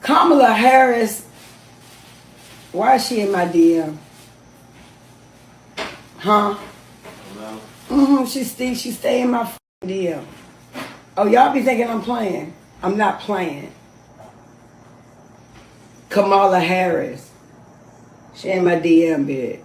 Kamala Harris, why is she in my DM? Huh? She stay in my DM. Oh, y'all be thinking I'm playing. I'm not playing. Kamala Harris. She in my DM, bitch.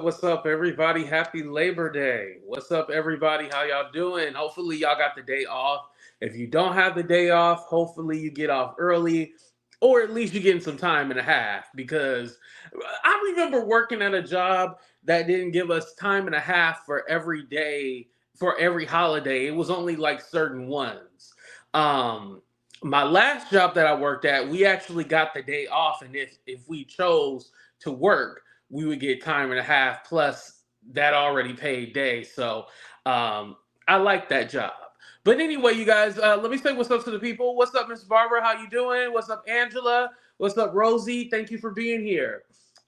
What's up, everybody? Happy Labor Day. What's up, everybody? How y'all doing? Hopefully, y'all got the day off. If you don't have the day off, hopefully you get off early, or at least you're getting some time and a half, because I remember working at a job that didn't give us time and a half for every day, for every holiday. It was only like certain ones. My last job that I worked at, we actually got the day off, and if we chose to work, we would get time and a half plus that already paid day. So I like that job. But anyway, you guys, let me say what's up to the people. What's up, Miss Barbara? How you doing? What's up, Angela? What's up, Rosie? Thank you for being here.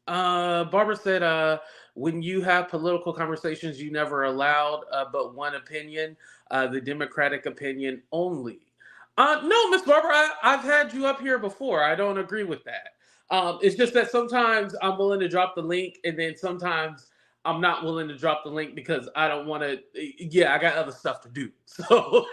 Barbara said, when you have political conversations, you never allowed but one opinion, the Democratic opinion only. No, Miss Barbara, I've had you up here before. I don't agree with that. It's just that sometimes I'm willing to drop the link, and then sometimes I'm not willing to drop the link because I don't want to. Yeah, I got other stuff to do. So,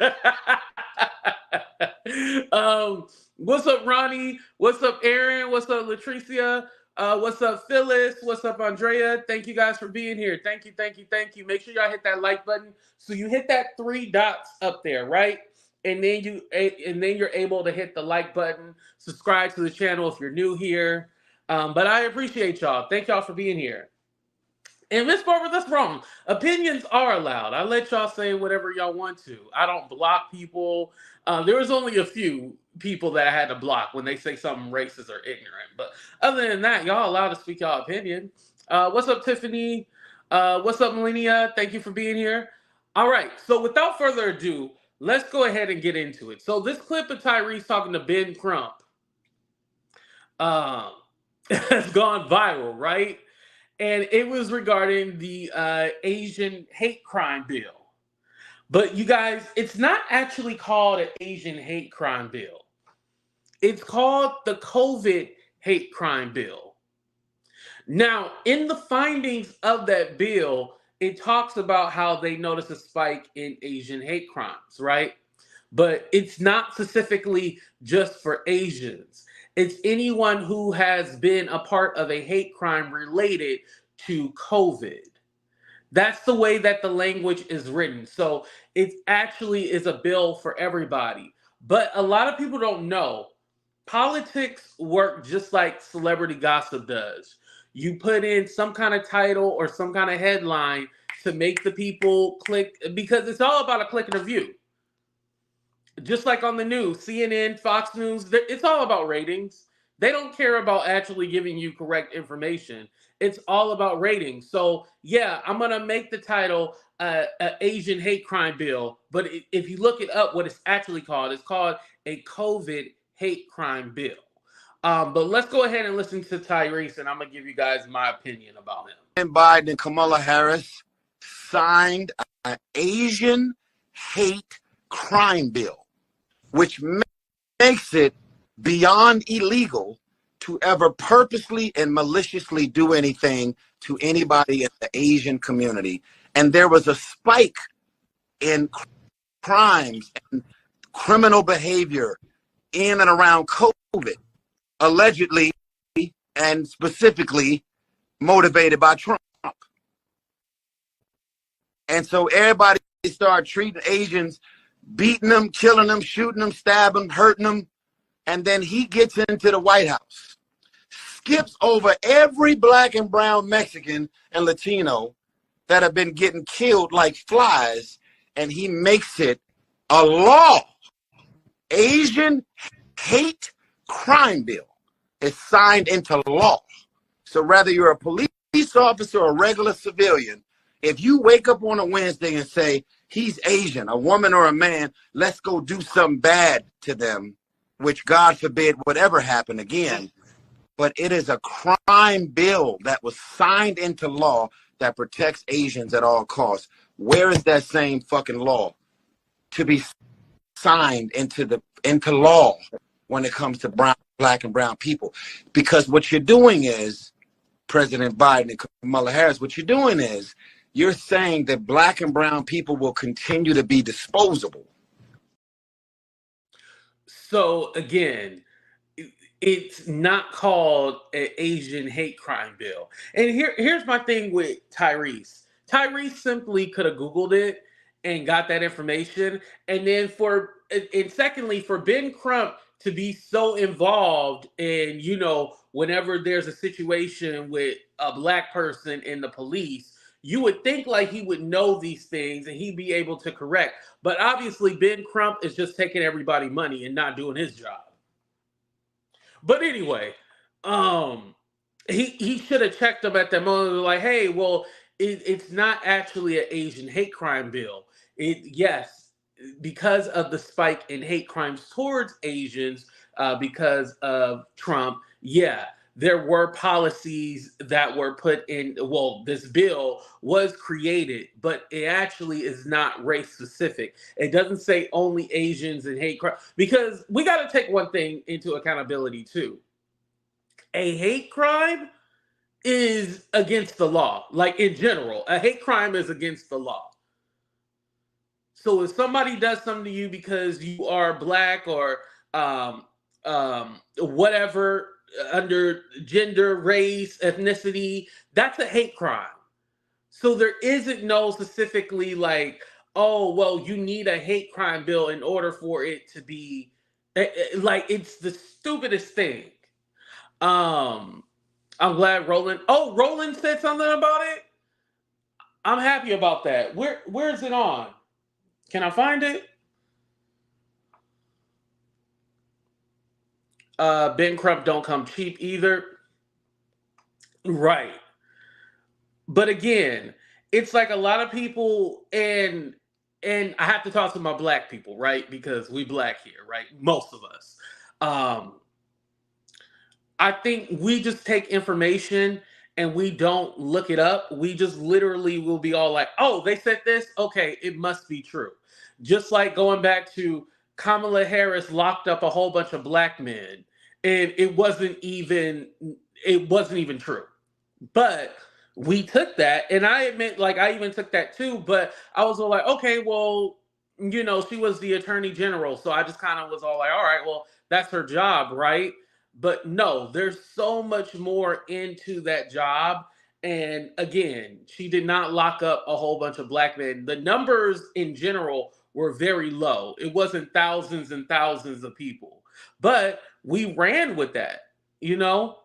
what's up, Ronnie? What's up, Aaron? What's up, Latricia? What's up, Phyllis? What's up, Andrea? Thank you guys for being here. Thank you, thank you, thank you. Make sure y'all hit that like button. So you hit that 3 dots up there, right? And then you're able to hit the like button, subscribe to the channel if you're new here. But I appreciate y'all. Thank y'all for being here. And Miss Barbara, that's wrong. Opinions are allowed. I let y'all say whatever y'all want to. I don't block people. There was only a few people that I had to block when they say something racist or ignorant. But other than that, y'all allowed to speak y'all opinion. What's up, Tiffany? What's up, Melania? Thank you for being here. All right. So without further ado, let's go ahead and get into it. So this clip of Tyrese talking to Ben Crump has gone viral, right? And it was regarding the Asian hate crime bill. But you guys, it's not actually called an Asian hate crime bill. It's called the COVID hate crime bill. Now, in the findings of that bill, it talks about how they notice a spike in Asian hate crimes, right? But it's not specifically just for Asians. It's anyone who has been a part of a hate crime related to COVID. That's the way that the language is written. So it actually is a bill for everybody. But a lot of people don't know. Politics work just like celebrity gossip does. You put in some kind of title or some kind of headline to make the people click, because it's all about a click and a view. Just like on the news, CNN, Fox News, it's all about ratings. They don't care about actually giving you correct information. It's all about ratings. So yeah, I'm going to make the title Asian hate crime bill. But if you look it up, what it's actually called, it's called a COVID hate crime bill. But let's go ahead and listen to Tyrese, and I'm going to give you guys my opinion about him. And Biden and Kamala Harris signed an Asian hate crime bill, which makes it beyond illegal to ever purposely and maliciously do anything to anybody in the Asian community. And there was a spike in crimes and criminal behavior in and around COVID, allegedly and specifically motivated by Trump. And so everybody started treating Asians, beating them, killing them, shooting them, stabbing them, hurting them. And then he gets into the White House, skips over every black and brown Mexican and Latino that have been getting killed like flies, and he makes it a law. Asian hate crime bill is signed into law. So whether you're a police officer or a regular civilian, if you wake up on a Wednesday and say, he's Asian, a woman or a man, let's go do something bad to them, which God forbid would ever happen again. But it is a crime bill that was signed into law that protects Asians at all costs. Where is that same fucking law to be signed into law when it comes to black and brown people? Because what you're doing is, President Biden and Kamala Harris, what you're doing is you're saying that black and brown people will continue to be disposable. So again, it's not called an Asian hate crime bill. And here's my thing with Tyrese. Tyrese simply could have Googled it and got that information. And then secondly, for Ben Crump to be so involved in, whenever there's a situation with a black person in the police, you would think like he would know these things and he'd be able to correct. But obviously Ben Crump is just taking everybody money and not doing his job. But anyway, he should have checked them at that moment. Like, hey, well, it's not actually an Asian hate crime bill. Yes, because of the spike in hate crimes towards Asians, because of Trump. Yeah, there were policies that were put in. Well, this bill was created, but it actually is not race specific. It doesn't say only Asians and hate crime, because we got to take one thing into accountability too. A hate crime is against the law. Like in general, a hate crime is against the law. So if somebody does something to you because you are black or whatever, under gender, race, ethnicity, that's a hate crime. So there isn't no specifically like, oh, well, you need a hate crime bill in order for it to be like, it's the stupidest thing. I'm glad Roland said something about it. I'm happy about that. Where is it on? Can I find it? Ben Crump don't come cheap either. Right. But again, it's like a lot of people, and I have to talk to my black people, right? Because we black here, right? Most of us. I think we just take information and we don't look it up. We just literally will be all like, oh, they said this? Okay, it must be true. Just like going back to Kamala Harris locked up a whole bunch of black men, and it wasn't even true. But we took that, and I admit, like, I even took that too, but I was all like, okay, well, she was the attorney general, so I just kind of was all like, all right, well, that's her job, right? But no, there's so much more into that job. And again, she did not lock up a whole bunch of black men. The numbers in general were very low. It wasn't thousands and thousands of people. But we ran with that, Now,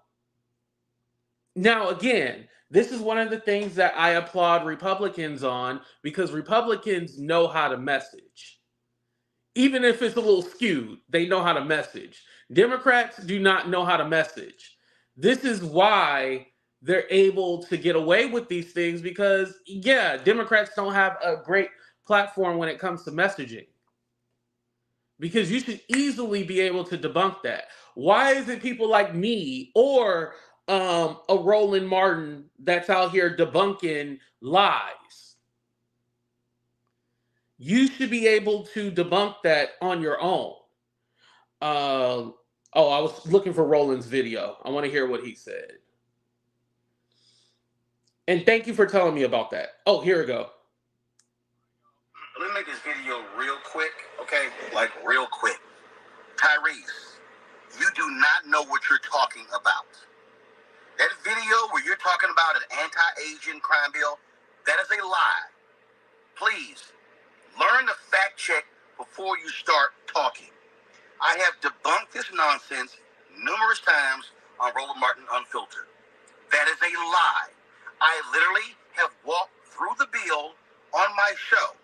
again, this is one of the things that I applaud Republicans on, because Republicans know how to message. Even if it's a little skewed, they know how to message. Democrats do not know how to message. This is why they're able to get away with these things, because, yeah, Democrats don't have a great platform when it comes to messaging. Because you should easily be able to debunk that. Why is it people like me or a Roland Martin that's out here debunking lies? You should be able to debunk that on your own. I was looking for Roland's video. I want to hear what he said. And thank you for telling me about that. Oh, here we go. Let me make this video real quick, okay? Like, real quick. Tyrese, you do not know what you're talking about. That video where you're talking about an anti-Asian crime bill, that is a lie. Please, learn to fact check before you start talking. I have debunked this nonsense numerous times on Roland Martin Unfiltered. That is a lie. I literally have walked through the bill on my show.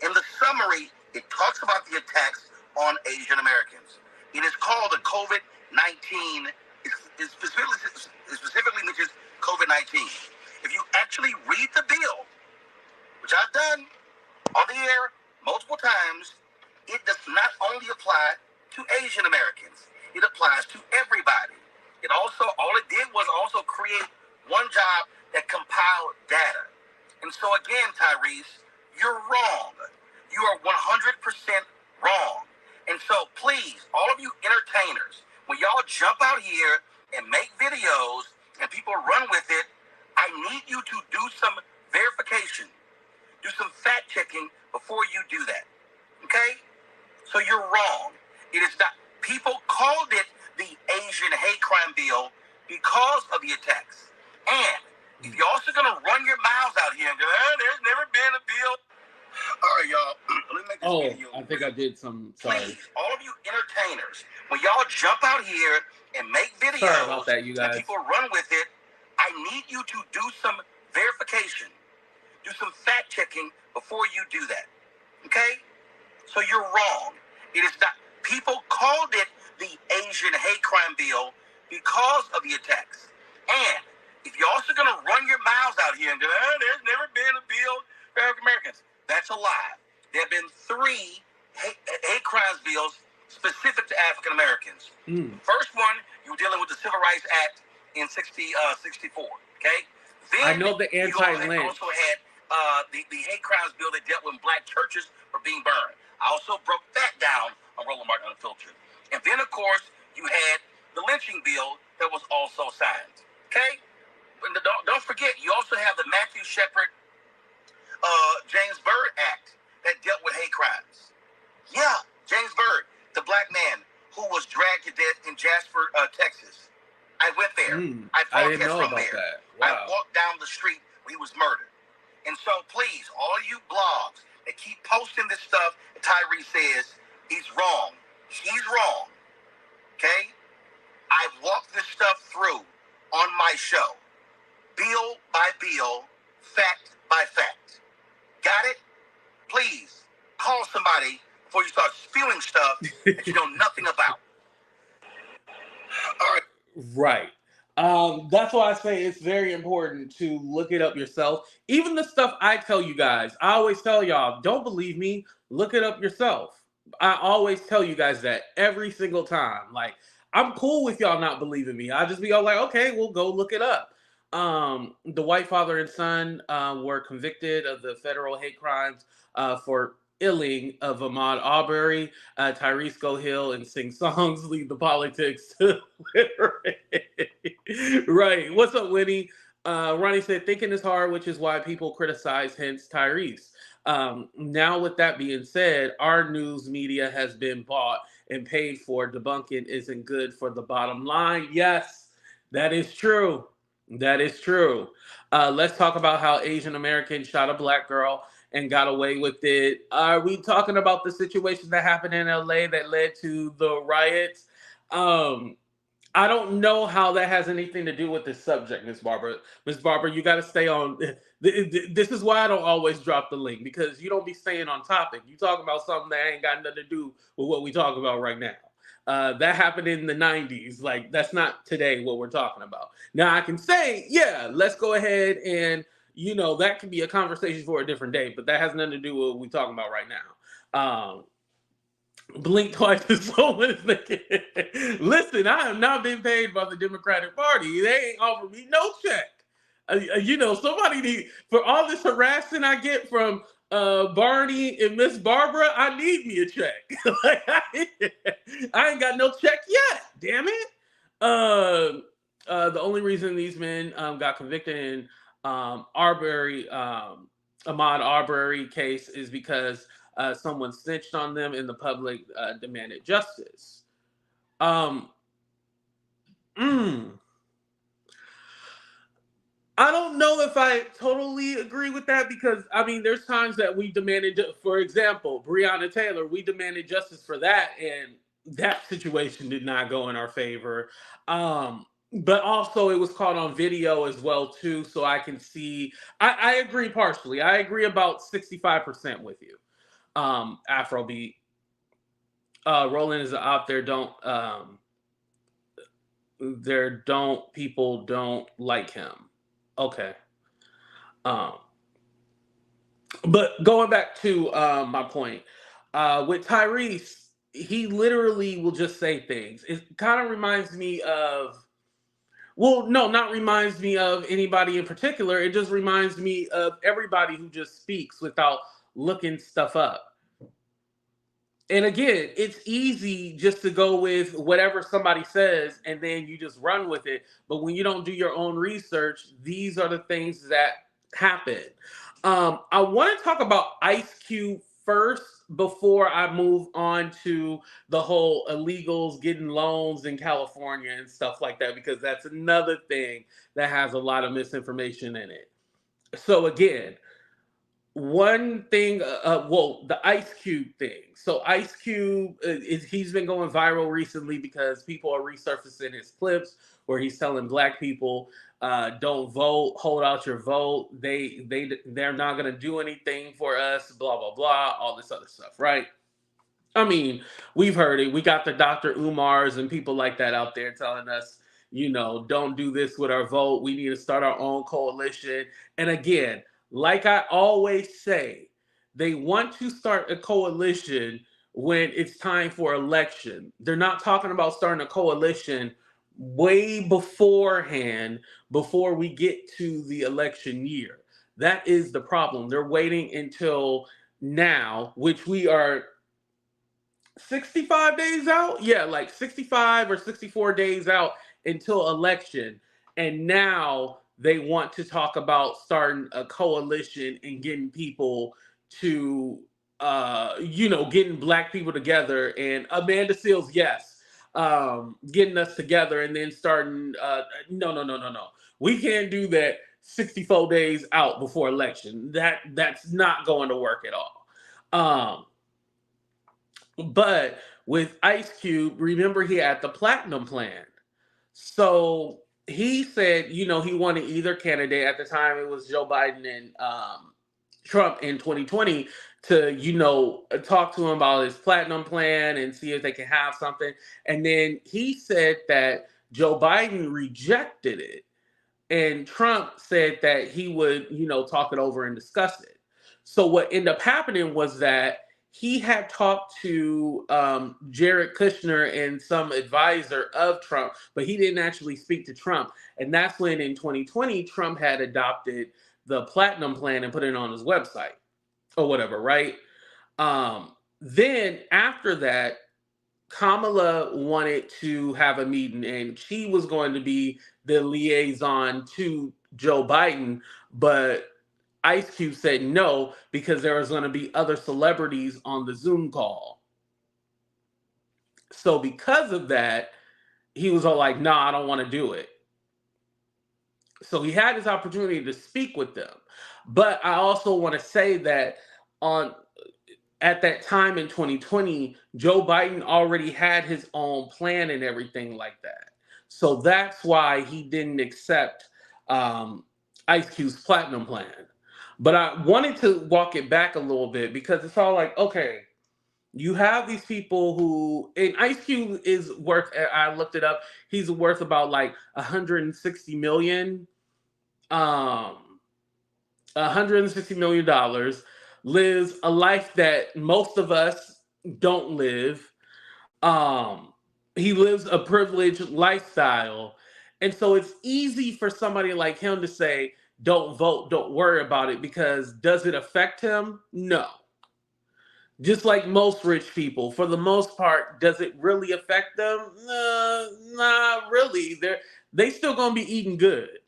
In the summary, it talks about the attacks on Asian Americans. It is called the COVID-19. It specifically mentions COVID-19. If you actually read the bill, which I've done on the air multiple times, it does not only apply to Asian Americans. It applies to everybody. It also, all it did was also create one job that compiled data. And so again, Tyrese, you're wrong. You are 100% wrong. And so please, all of you entertainers, when y'all jump out here and make videos and people run with it, I need you to do some verification, do some fact checking before you do that. Okay? So you're wrong. It is not. People called it the Asian hate crime bill because of the attacks. And if you're also going to run your mouths out here and go, there's never been a bill. All right, y'all. Let me make this video. I think I did some. Sorry. Please, all of you entertainers, when y'all jump out here and make videos, sorry about that, you guys. And people run with it, I need you to do some verification, do some fact checking before you do that. Okay? So you're wrong. It is not. People called it the Asian hate crime bill because of the attacks. And if you're also going to run your mouths out here and go, there's never been a bill for African Americans, that's a lie. There have been 3 hate crimes bills specific to African Americans. First one, you were dealing with the Civil Rights Act in 64. Okay? Then I know the anti-lynch. You also had the hate crimes bill that dealt with black churches for being burned. I also broke that down on Roland Martin Unfiltered. And then, of course, you had the lynching bill that was also signed. Okay? And don't forget, you also have the Matthew Shepard James Byrd Act that dealt with hate crimes. Yeah, James Byrd, the black man who was dragged to death in Jasper, Texas. I went there. I didn't know about that. Wow. I walked down the street where he was murdered. And so, please, all you blogs that keep posting this stuff that Tyrese says he's wrong. He's wrong. Okay? I've walked this stuff through on my show. Bill by bill, fact by fact. Got it? Please, call somebody before you start spewing stuff that you know nothing about. All right. Right. That's why I say it's very important to look it up yourself. Even the stuff I tell you guys, I always tell y'all, don't believe me, look it up yourself. I always tell you guys that every single time. Like, I'm cool with y'all not believing me. I just be all like, okay, we'll go look it up. The white father and son were convicted of the federal hate crimes for illing of Ahmaud Arbery. Tyrese go hill and sing songs, leave the politics to right. What's up, Winnie? Ronnie said, thinking is hard, which is why people criticize, hence Tyrese. Now, with that being said, our news media has been bought and paid for. Debunking isn't good for the bottom line. Yes, that is true. That is true. Let's talk about how Asian Americans shot a black girl and got away with it. Are we talking about the situation that happened in LA that led to the riots? I don't know how that has anything to do with this subject, Miss Barbara. Miss Barbara, you got to stay on. This is why I don't always drop the link, because you don't be staying on topic. You talk about something that ain't got nothing to do with what we talk about right now. That happened in the 90s. Like, that's not today what we're talking about. Now, I can say, yeah, let's go ahead and, you know, that could be a conversation for a different day, but that has nothing to do with what we're talking about right now. Blink twice if someone is thinking. Listen, I have not been paid by the Democratic Party. They ain't offered me no check. You know, somebody need, for all this harassment I get from Barney and Miss Barbara, I need me a check. Like, I ain't got no check yet. Damn it. The only reason these men got convicted in Ahmaud Arbery case is because someone snitched on them and the public demanded justice. I don't know if I totally agree with that, because, I mean, there's times that we demanded, for example, Breonna Taylor, we demanded justice for that, and that situation did not go in our favor. but also it was caught on video as well too, so I can see. I agree partially. I agree about 65% with you. Afrobeat. Roland is out there. Don't people don't like him. Okay. Um, but going back to my point, with Tyrese, he literally will just say things. It kind of reminds me of, well, no, not reminds me of anybody in particular. It just reminds me of everybody who just speaks without looking stuff up. And again, it's easy just to go with whatever somebody says and then you just run with it. But when you don't do your own research, these are the things that happen. I want to talk about Ice Cube first before I move on to the whole illegals getting loans in California and stuff like that, because that's another thing that has a lot of misinformation in it. So again, one thing, well, the Ice Cube thing. So Ice Cube, he's been going viral recently because people are resurfacing his clips where he's telling black people, don't vote, hold out your vote. They're not gonna do anything for us, blah blah blah, all this other stuff, right? I mean, we've heard it. We got the Dr. Umars and people like that out there telling us, don't do this with our vote. We need to start our own coalition. And again, like I always say, they want to start a coalition when it's time for election. They're not talking about starting a coalition way beforehand, before we get to the election year. That is the problem. They're waiting until now, which we are 65 days out. Yeah, like 65 or 64 days out until election. And now they want to talk about starting a coalition and getting people to, getting black people together. And Amanda Seals, yes, getting us together and then starting. No, no, no, no, no. We can't do that 64 days out before election. That's not going to work at all. But with Ice Cube, remember he had the platinum plan. So he said, he wanted either candidate. At the time, it was Joe Biden and Trump in 2020 to, talk to him about his platinum plan and see if they can have something. And then he said that Joe Biden rejected it. And Trump said that he would, talk it over and discuss it. So what ended up happening was that he had talked to Jared Kushner and some advisor of Trump, but he didn't actually speak to Trump. And that's when in 2020, Trump had adopted the platinum plan and put it on his website or whatever, right? Then after that, Kamala wanted to have a meeting and she was going to be the liaison to Joe Biden, but Ice Cube said no because there was going to be other celebrities on the Zoom call. So because of that, he was all like, nah, I don't want to do it. So he had his opportunity to speak with them. But I also want to say that at that time in 2020, Joe Biden already had his own plan and everything like that. So that's why he didn't accept Ice Cube's platinum plan. But I wanted to walk it back a little bit because it's all like, okay, you have these people who, and Ice Cube is worth, I looked it up, he's worth about like 160 million, $160 million, lives a life that most of us don't live. He lives a privileged lifestyle. And so it's easy for somebody like him to say, don't vote, don't worry about it, because does it affect him? No. Just like most rich people, for the most part, does it really affect them? Not really. They still gonna be eating good.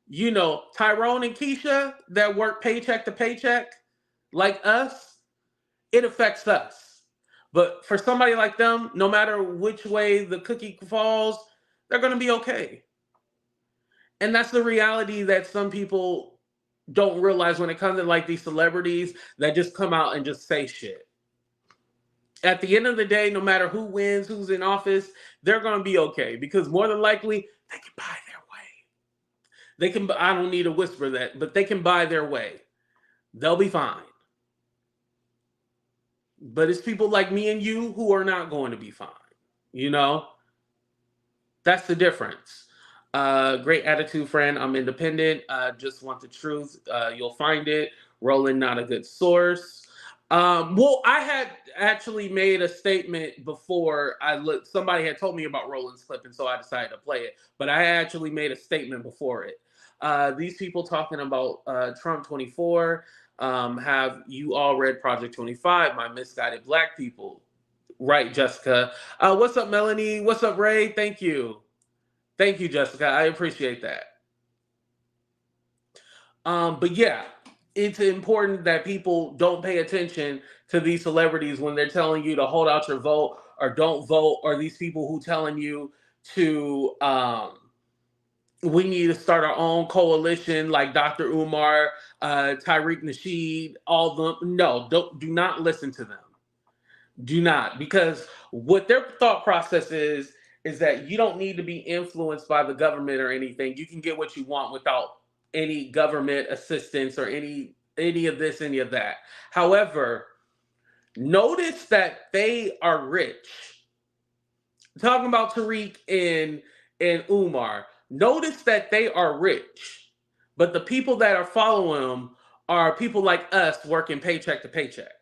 Tyrone and Keisha that work paycheck to paycheck, like us, it affects us. But for somebody like them, no matter which way the cookie falls, they're gonna be okay. And that's the reality that some people don't realize when it comes to like these celebrities that just come out and just say shit. At the end of the day, no matter who wins, who's in office, they're going to be okay because more than likely they can buy their way. They can. I don't need to whisper that, but they can buy their way. They'll be fine. But it's people like me and you who are not going to be fine. You know, that's the difference. Great attitude, friend. I'm independent. Just want the truth. You'll find it. Roland, not a good source. Well, I had actually made a statement before somebody had told me about Roland's clip, and so I decided to play it. But I actually made a statement before it. These people talking about Trump 24. Have you all read Project 25, My Misguided Black People? Right, Jessica. What's up, Melanie? What's up, Ray? Thank you. Thank you, Jessica. I appreciate that. But yeah, it's important that people don't pay attention to these celebrities when they're telling you to hold out your vote or don't vote, or these people who telling you to we need to start our own coalition like Dr. Umar, Tariq Nasheed, all of them. No, do not listen to them. Do not, because what their thought process is that you don't need to be influenced by the government or anything. You can get what you want without any government assistance or any of this, any of that. However, notice that they are rich. Talking about Tariq and Umar, notice that they are rich, but the people that are following them are people like us working paycheck to paycheck.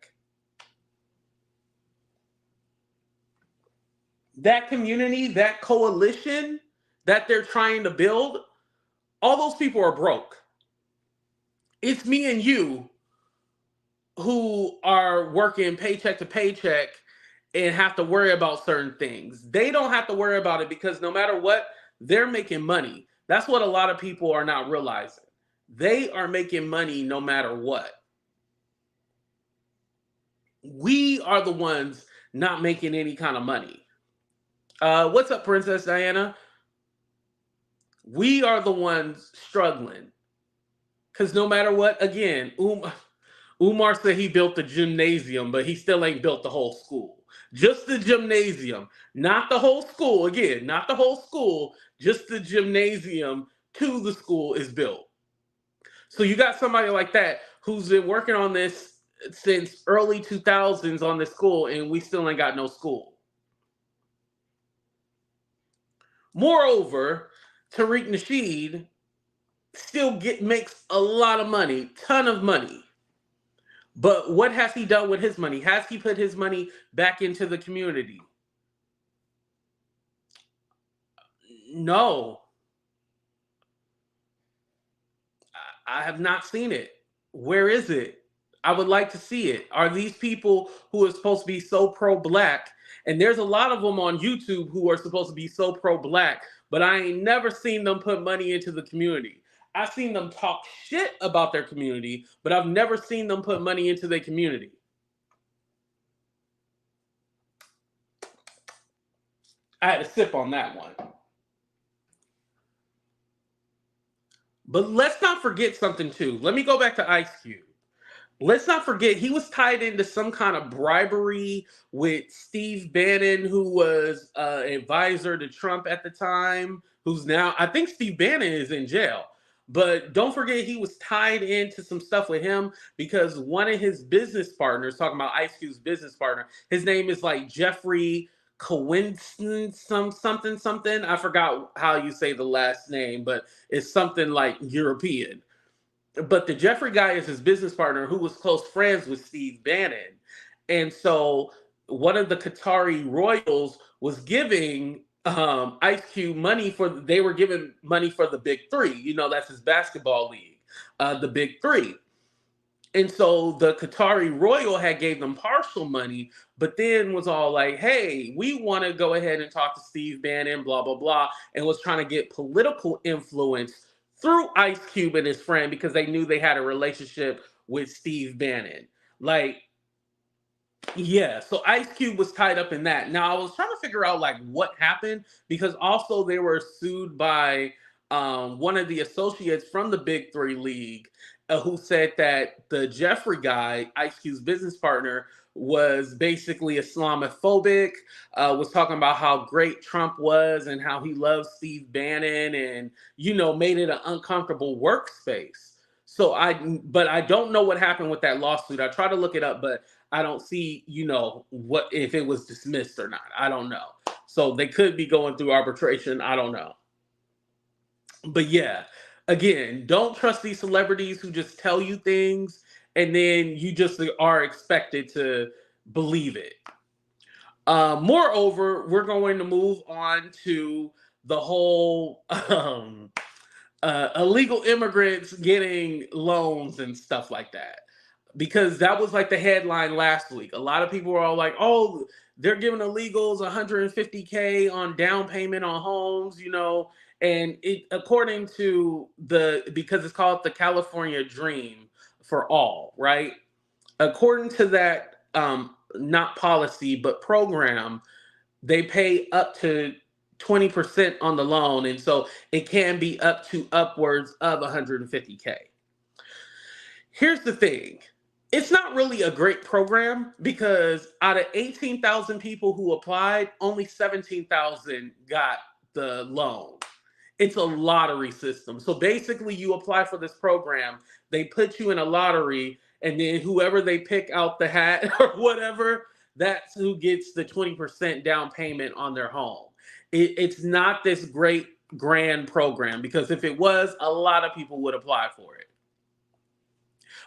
That community, that coalition that they're trying to build, all those people are broke. It's me and you who are working paycheck to paycheck and have to worry about certain things. They don't have to worry about it because no matter what, they're making money. That's what a lot of people are not realizing. They are making money no matter what. We are the ones not making any kind of money. What's up, Princess Diana? We are the ones struggling. Because no matter what, again, Umar said he built the gymnasium, but he still ain't built the whole school. Just the gymnasium, not the whole school. Again, not the whole school, just the gymnasium to the school is built. So you got somebody like that who's been working on this since early 2000s on this school, and we still ain't got no school. Moreover, Tariq Nasheed still makes a lot of money, ton of money. But what has he done with his money? Has he put his money back into the community? No. I have not seen it. Where is it? I would like to see it. Are these people who are supposed to be so pro-black, and there's a lot of them on YouTube who are supposed to be so pro-black, but I ain't never seen them put money into the community. I've seen them talk shit about their community, but I've never seen them put money into their community. I had to sip on that one. But let's not forget something too. Let me go back to Ice Cube. Let's not forget he was tied into some kind of bribery with Steve Bannon, who was advisor to Trump at the time, who's now, I think Steve Bannon is in jail. But don't forget he was tied into some stuff with him because one of his business partners, talking about Ice Cube's business partner, his name is like Jeffrey Coincidence, something. I forgot how you say the last name, but it's something like European. But the Jeffrey guy is his business partner who was close friends with Steve Bannon. And so one of the Qatari royals was giving Ice Cube money they were giving money for the Big Three. You know, that's his basketball league, the Big Three. And so the Qatari royal had gave them partial money, but then was all like, hey, we want to go ahead and talk to Steve Bannon, blah, blah, blah, and was trying to get political influence through Ice Cube and his friend because they knew they had a relationship with Steve Bannon. Like, yeah, so Ice Cube was tied up in that. Now, I was trying to figure out, like, what happened because also they were sued by one of the associates from the Big Three League who said that the Jeffrey guy, Ice Cube's business partner, was basically Islamophobic, was talking about how great Trump was and how he loves Steve Bannon and, made it an uncomfortable workspace. But I don't know what happened with that lawsuit. I tried to look it up, but I don't see, what if it was dismissed or not. I don't know. So they could be going through arbitration. I don't know. But yeah, again, don't trust these celebrities who just tell you things and then you just are expected to believe it. Moreover, we're going to move on to the whole illegal immigrants getting loans and stuff like that. Because that was like the headline last week. A lot of people were all like, oh, they're giving illegals 150K on down payment on homes, and it, according to because it's called the California Dream for All, right? According to that, not policy, but program, they pay up to 20% on the loan. And so it can be up to upwards of 150K. Here's the thing. It's not really a great program because out of 18,000 people who applied, only 17,000 got the loan. It's a lottery system. So basically you apply for this program, they put you in a lottery, and then whoever they pick out the hat or whatever, that's who gets the 20% down payment on their home. It's not this great grand program because if it was, a lot of people would apply for it.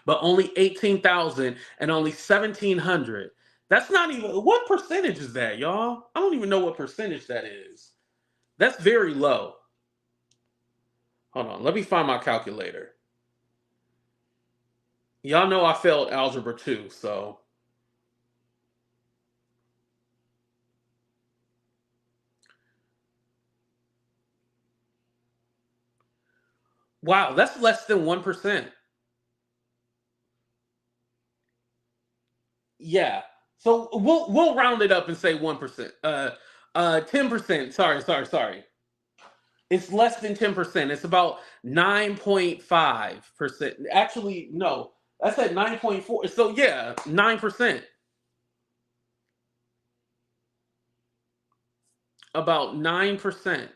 But only 18,000 and only 1,700. That's not even, what percentage is that, y'all? I don't even know what percentage that is. That's very low. Hold on, let me find my calculator. Y'all know I failed algebra 2, so. Wow, that's less than 1%. Yeah. So we'll round it up and say 1%. 10%. Sorry. It's less than 10%. It's about 9.5%. Actually, no. That's at 9.4. So yeah, 9%. About 9%.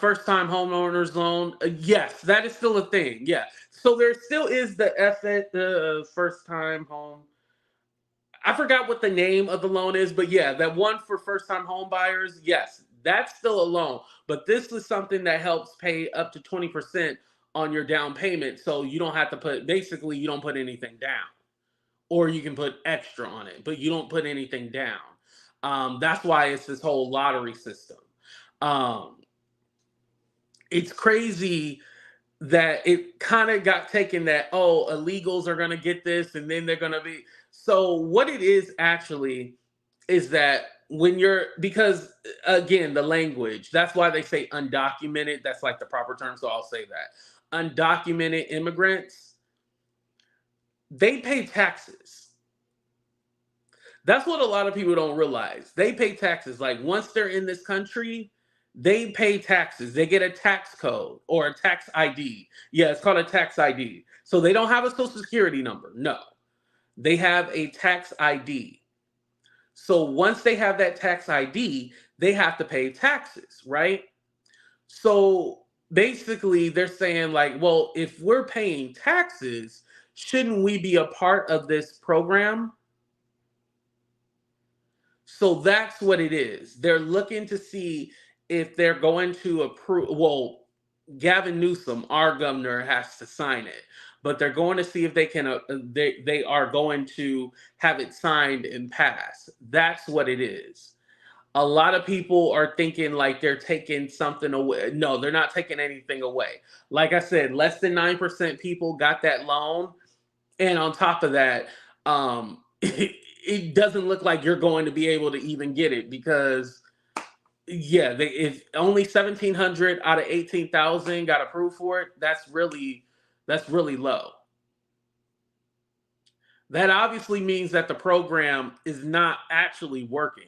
First time homeowners loan. Yes, that is still a thing. Yeah. So there still is the first time home. I forgot what the name of the loan is, but yeah, that one for first time home buyers. Yes, that's still a loan. But this is something that helps pay up to 20% on your down payment. So you don't have to basically, you don't put anything down. Or you can put extra on it, but you don't put anything down. That's why it's this whole lottery system. It's crazy that it kind of got taken that, oh, illegals are going to get this and then they're going to be. So what it is actually is that because again, the language, that's why they say undocumented. That's like the proper term. So I'll say that undocumented immigrants, they pay taxes. That's what a lot of people don't realize. They pay taxes. Like once they're in this country, they pay taxes. They get a tax code or a tax ID. Yeah, it's called a tax ID. So they don't have a social security number. No, they have a tax ID. So once they have that tax ID, they have to pay taxes, right? So basically they're saying like, well, if we're paying taxes, shouldn't we be a part of this program? So that's what it is. They're looking to see if they're going to approve. Well, Gavin Newsom, our governor, has to sign it, but they're going to see if they can. They are going to have it signed and passed. That's what it is. A lot of people are thinking like they're taking something away. No, they're not taking anything away. Like I said, less than 9% people got that loan, and on top of that, it doesn't look like you're going to be able to even get it because, yeah, if only 1,700 out of 18,000 got approved for it, that's really low. That obviously means that the program is not actually working.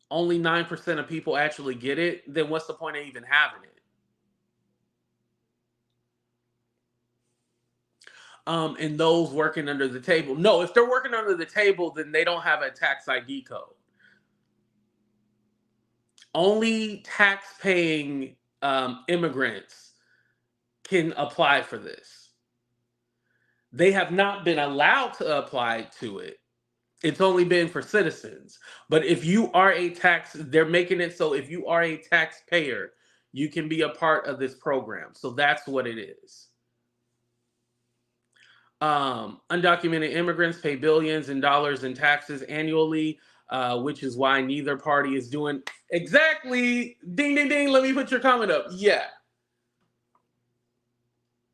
Only 9% of people actually get it. Then what's the point of even having it? and those working under the table. No, if they're working under the table, then they don't have a tax ID code. Only tax-paying immigrants can apply for this. They have not been allowed to apply to it. It's only been for citizens. But if you are they're making it so if you are a taxpayer, you can be a part of this program. So that's what it is. Undocumented immigrants pay billions in dollars in taxes annually, which is why neither party is doing exactly. Ding, ding, ding. Let me put your comment up. Yeah.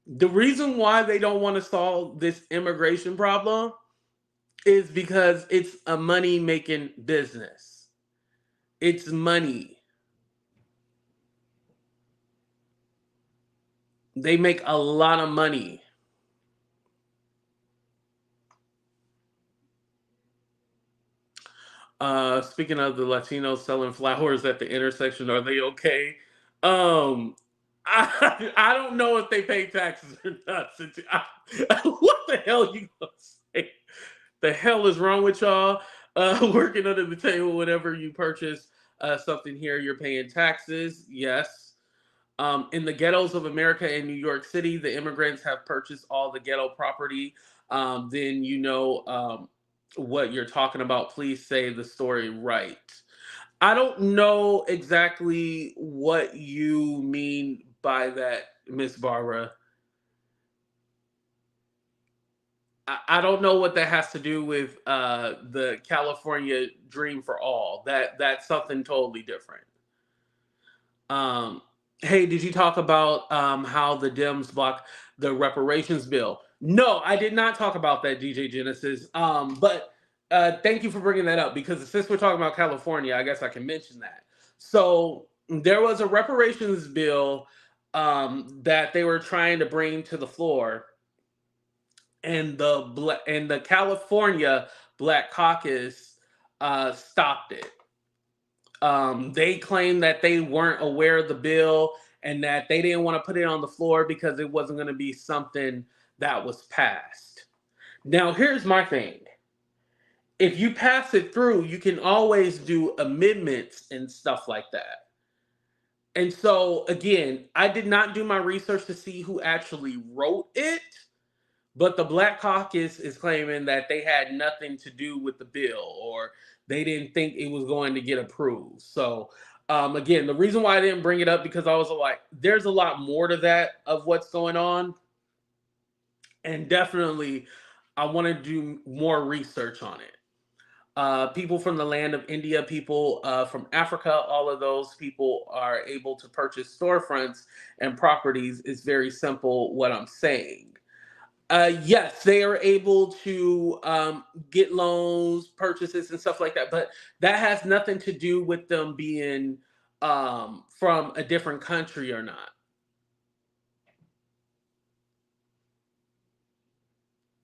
The reason why they don't want to solve this immigration problem is because it's a money-making business. It's money. They make a lot of money. Speaking of the Latinos selling flowers at the intersection, are they okay? I don't know if they pay taxes or not. What the hell you gonna say? The hell is wrong with y'all? Working under the table whenever you purchase something here, you're paying taxes. Yes. In the ghettos of America and New York City, the immigrants have purchased all the ghetto property. Then you know what you're talking about. Please say the story right. I don't know exactly what you mean by that, Miss Barbara. I don't know what that has to do with the California Dream for All. That's something totally different. Um, hey, did you talk about how the Dems blocked the reparations bill? No, I did not talk about that, DJ Genesis. But thank you for bringing that up because since we're talking about California, I guess I can mention that. So there was a reparations bill that they were trying to bring to the floor, and the California Black Caucus stopped it. They claimed that they weren't aware of the bill and that they didn't want to put it on the floor because it wasn't going to be something that was passed. Now, here's my thing. If you pass it through, you can always do amendments and stuff like that. And so, again, I did not do my research to see who actually wrote it, but the Black Caucus is claiming that they had nothing to do with the bill or they didn't think it was going to get approved. So, again, the reason why I didn't bring it up because I was like, there's a lot more to that of what's going on. And definitely, I want to do more research on it. People from the land of India, people from Africa, all of those people are able to purchase storefronts and properties. It's very simple what I'm saying. Yes, they are able to get loans, purchases, and stuff like that, but that has nothing to do with them being from a different country or not.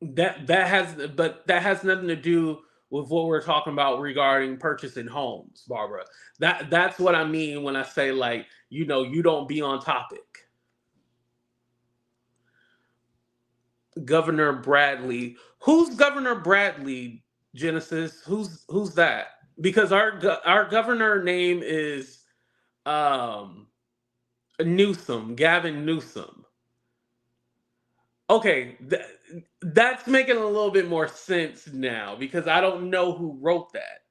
That has nothing to do with what we're talking about regarding purchasing homes, Barbara. That's what I mean when I say like, you know, you don't be on topic. Governor Bradley. Who's Governor Bradley, Genesis? Who's that? Because our governor name is um Newsom, Gavin Newsom. Okay, that's making a little bit more sense now because I don't know who wrote that.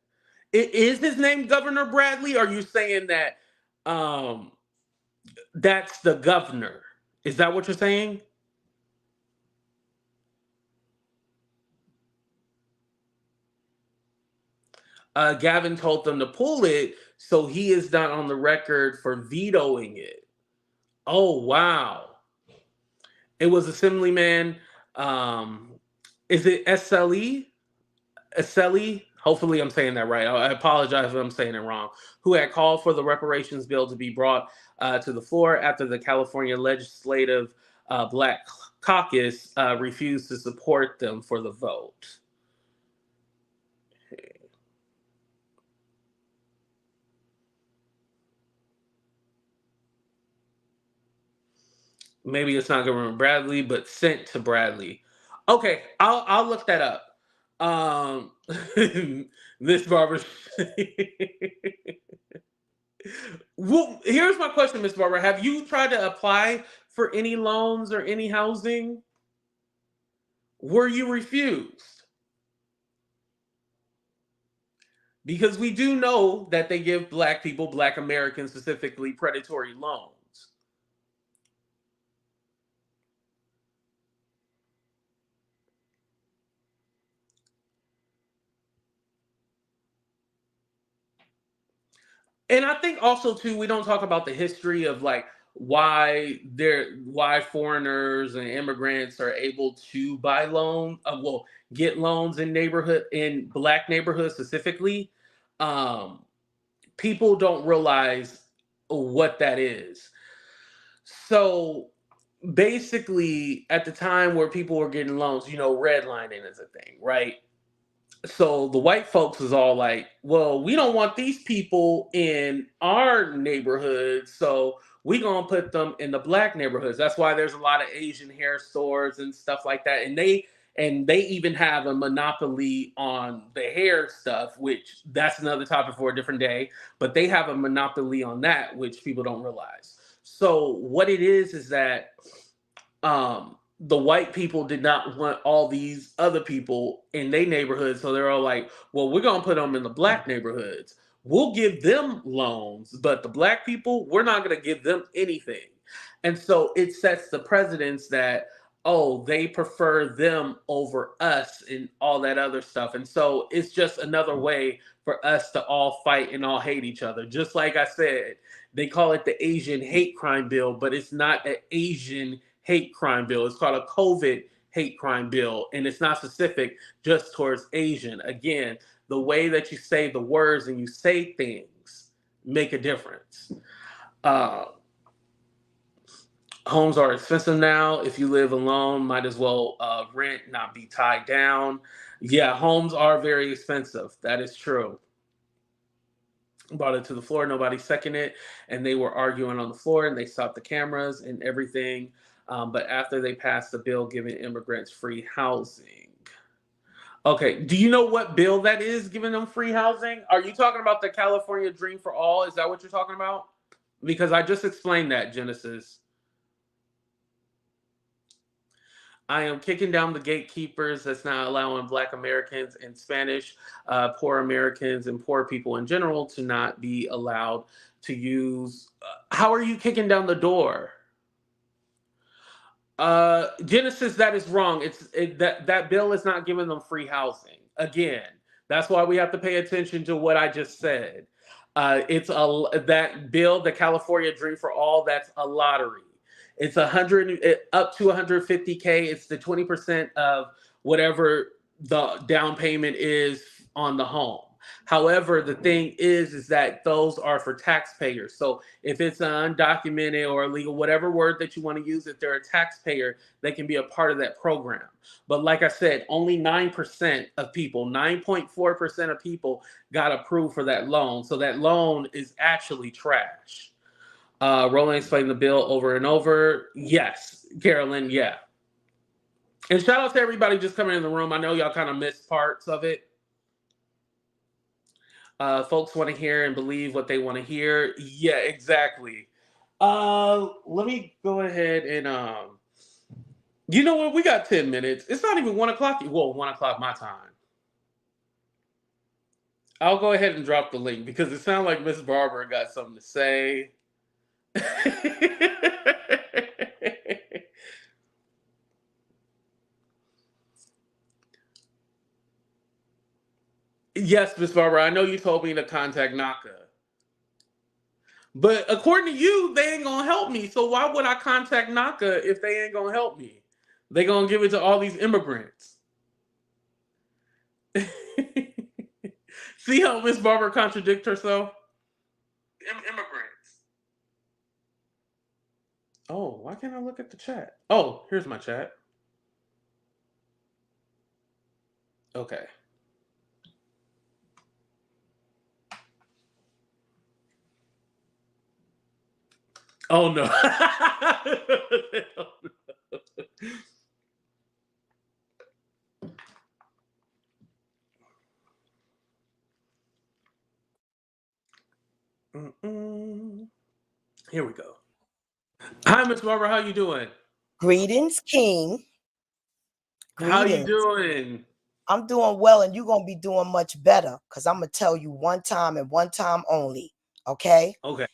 Is his name Governor Bradley? Or are you saying that um that's the governor? Is that what you're saying? Gavin told them to pull it, so he is not on the record for vetoing it. Oh wow! It was Assemblyman. Um, is it SLE? SLE? Hopefully, I'm saying that right. I apologize if I'm saying it wrong. Who had called for the reparations bill to be brought to the floor after the California Legislative Black Caucus refused to support them for the vote. Maybe it's not Governor Bradley, but sent to Bradley. Okay, I'll look that up. Miss Barber. Well, here's my question, Miss Barber. Have you tried to apply for any loans or any housing? Were you refused? Because we do know that they give black people, black Americans specifically, predatory loans. And I think also too, we don't talk about the history of like why foreigners and immigrants are able to buy loans, get loans in black neighborhoods specifically. Um, People don't realize what that is. So basically, at the time where people were getting loans, redlining is a thing, right? So the white folks was all like, well, we don't want these people in our neighborhoods, so we gonna put them in the black neighborhoods. That's why there's a lot of Asian hair stores and stuff like that. And they even have a monopoly on the hair stuff, which that's another topic for a different day. But they have a monopoly on that, which people don't realize. So what it is that the white people did not want all these other people in their neighborhoods. So they're all like, well, we're going to put them in the black neighborhoods. We'll give them loans, but the black people, we're not going to give them anything. And so it sets the precedence that, oh, they prefer them over us and all that other stuff. And so it's just another way for us to all fight and all hate each other. Just like I said, they call it the Asian hate crime bill, but it's not an Asian hate crime bill. It's called a COVID hate crime bill, and it's not specific just towards Asian. Again, the way that you say the words and you say things make a difference. Homes are expensive now. If you live alone, might as well rent, not be tied down. Yeah, homes are very expensive. That is true. Brought it to the floor, nobody seconded it, and they were arguing on the floor, and they stopped the cameras and everything. But after they passed the bill giving immigrants free housing. Okay, do you know what bill that is giving them free housing? Are you talking about the California Dream for All? Is that what you're talking about? Because I just explained that, Genesis. I am kicking down the gatekeepers that's not allowing Black Americans and Spanish, poor Americans and poor people in general to not be allowed to use. How are you kicking down the door? Genesis, that is wrong. That bill is not giving them free housing. Again, that's why we have to pay attention to what I just said. That bill, the California Dream for All, that's a lottery. It's up to 150K. It's the 20% of whatever the down payment is on the home. However, the thing is that those are for taxpayers. So if it's an undocumented or illegal, whatever word that you want to use, if they're a taxpayer, they can be a part of that program. But like I said, only 9% of people, 9.4% of people got approved for that loan. So that loan is actually trash. Roland explained the bill over and over. Yes, Carolyn, yeah. And shout out to everybody just coming in the room. I know y'all kind of missed parts of it. Folks want to hear and believe what they want to hear. Yeah, exactly. Let me go ahead and you know what? We got 10 minutes. It's not even 1 o'clock. Well, 1 o'clock my time. I'll go ahead and drop the link because it sounds like Miss Barber got something to say. Yes, Miss Barber, I know you told me to contact NACA. But according to you, they ain't gonna help me. So why would I contact NACA if they ain't gonna help me? They gonna give it to all these immigrants. See how Miss Barber contradicts herself? Immigrants. Oh, why can't I look at the chat? Oh, here's my chat. Okay. Oh no. Here we go. Hi, Miss Barbara. How you doing? Greetings, King. How you Greetings. doing? I'm doing well, and you're going to be doing much better because I'm going to tell you one time and one time only, okay? Okay.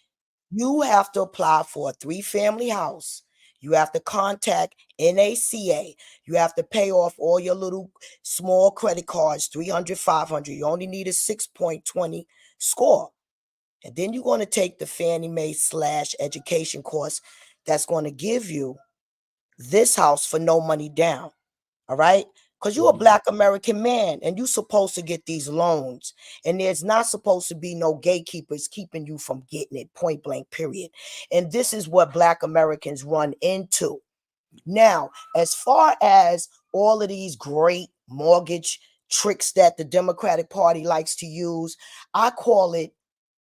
You have to apply for a 3-family house. You have to contact NACA. You have to pay off all your little small credit cards, 300, 500. You only need a 6.20 score. And then you're going to take the Fannie Mae / education course that's going to give you this house for no money down. All right. Because you're a Black American man and you're supposed to get these loans. And there's not supposed to be no gatekeepers keeping you from getting it, point blank, period. And this is what Black Americans run into. Now, as far as all of these great mortgage tricks that the Democratic Party likes to use, I call it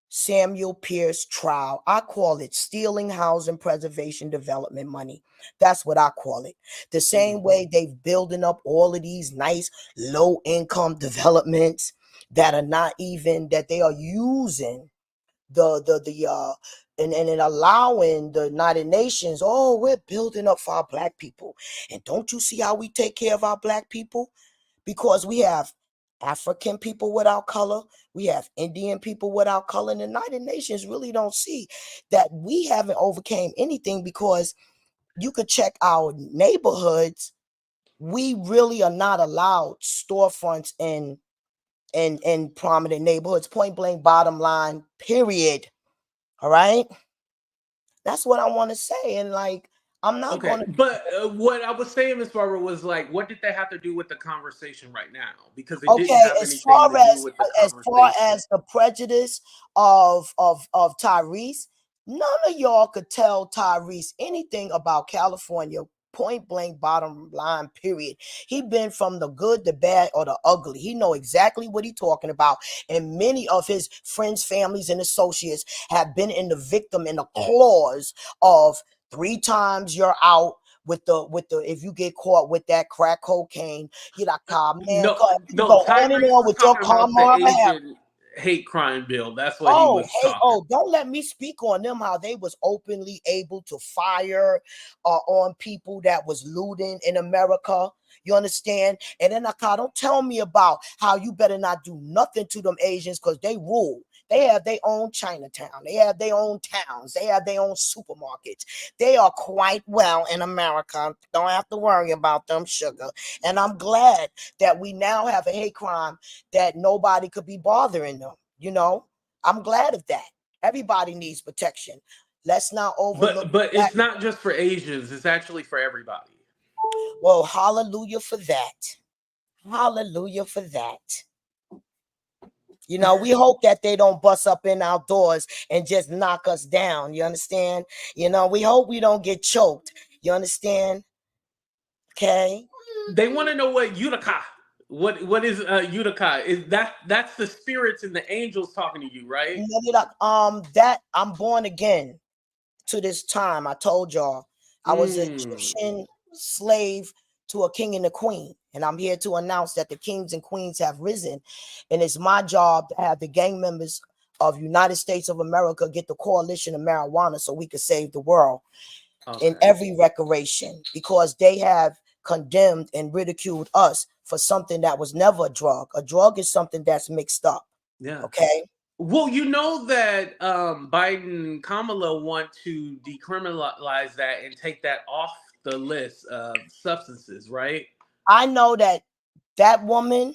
Samuel Pierce trial. I call it stealing housing preservation development money. That's what I call it. The same way they've building up all of these nice low income developments that are not even, that they are using and allowing the United Nations, oh, we're building up for our Black people. And don't you see how we take care of our Black people? Because we have African people without color, we have Indian people without color, and the United Nations really don't see that we haven't overcame anything, because you could check our neighborhoods. We really are not allowed storefronts in prominent neighborhoods, point blank, bottom line, period. All right, that's what I want to say. And like, I'm not Okay, going to. but what I was saying, Miss Barbara, was like, what did that have to do with the conversation right now? Because it didn't Okay, have anything to do with the as far conversation. as the prejudice of Tyrese, none of y'all could tell Tyrese anything about California. Point blank, bottom line, period. He been from the good, the bad, or the ugly. He know exactly what he talking about. And many of his friends, families, and associates have been in the clause of 3 times you're out with the if you get caught with that crack cocaine, you're like, man, No, you go on and Tyrese on was with your talking about the Kamala Harris. Asian hate crime bill. That's what he Oh, was hey, talking. don't let me speak on them, how they was openly able to fire on people that was looting in America. You understand? And then don't tell me about how you better not do nothing to them Asians, because they rule. They have their own Chinatown. They have their own towns. They have their own supermarkets. They are quite well in America. Don't have to worry about them, sugar. And I'm glad that we now have a hate crime that nobody could be bothering them. You know, I'm glad of that. Everybody needs protection. Let's not overlook But that. it's not just for Asians. It's actually for everybody. Well, hallelujah for that. Hallelujah for that. You know, we hope that they don't bust up in our doors and just knock us down. You understand? You know, we hope we don't get choked. You understand? Okay. They want to know what Utica. What is Utica? Is that's the spirits and the angels talking to you, right? That I'm born again to this time. I told y'all I was an Egyptian slave to a king and a queen, and I'm here to announce that the kings and queens have risen, and it's my job to have the gang members of United States of America get the coalition of marijuana so we can save the world in every reparation, because they have condemned and ridiculed us for something that was never a drug. A drug is something that's mixed up. Yeah. Okay. Well, you know that Biden and Kamala want to decriminalize that and take that off the list of substances, right? I know that woman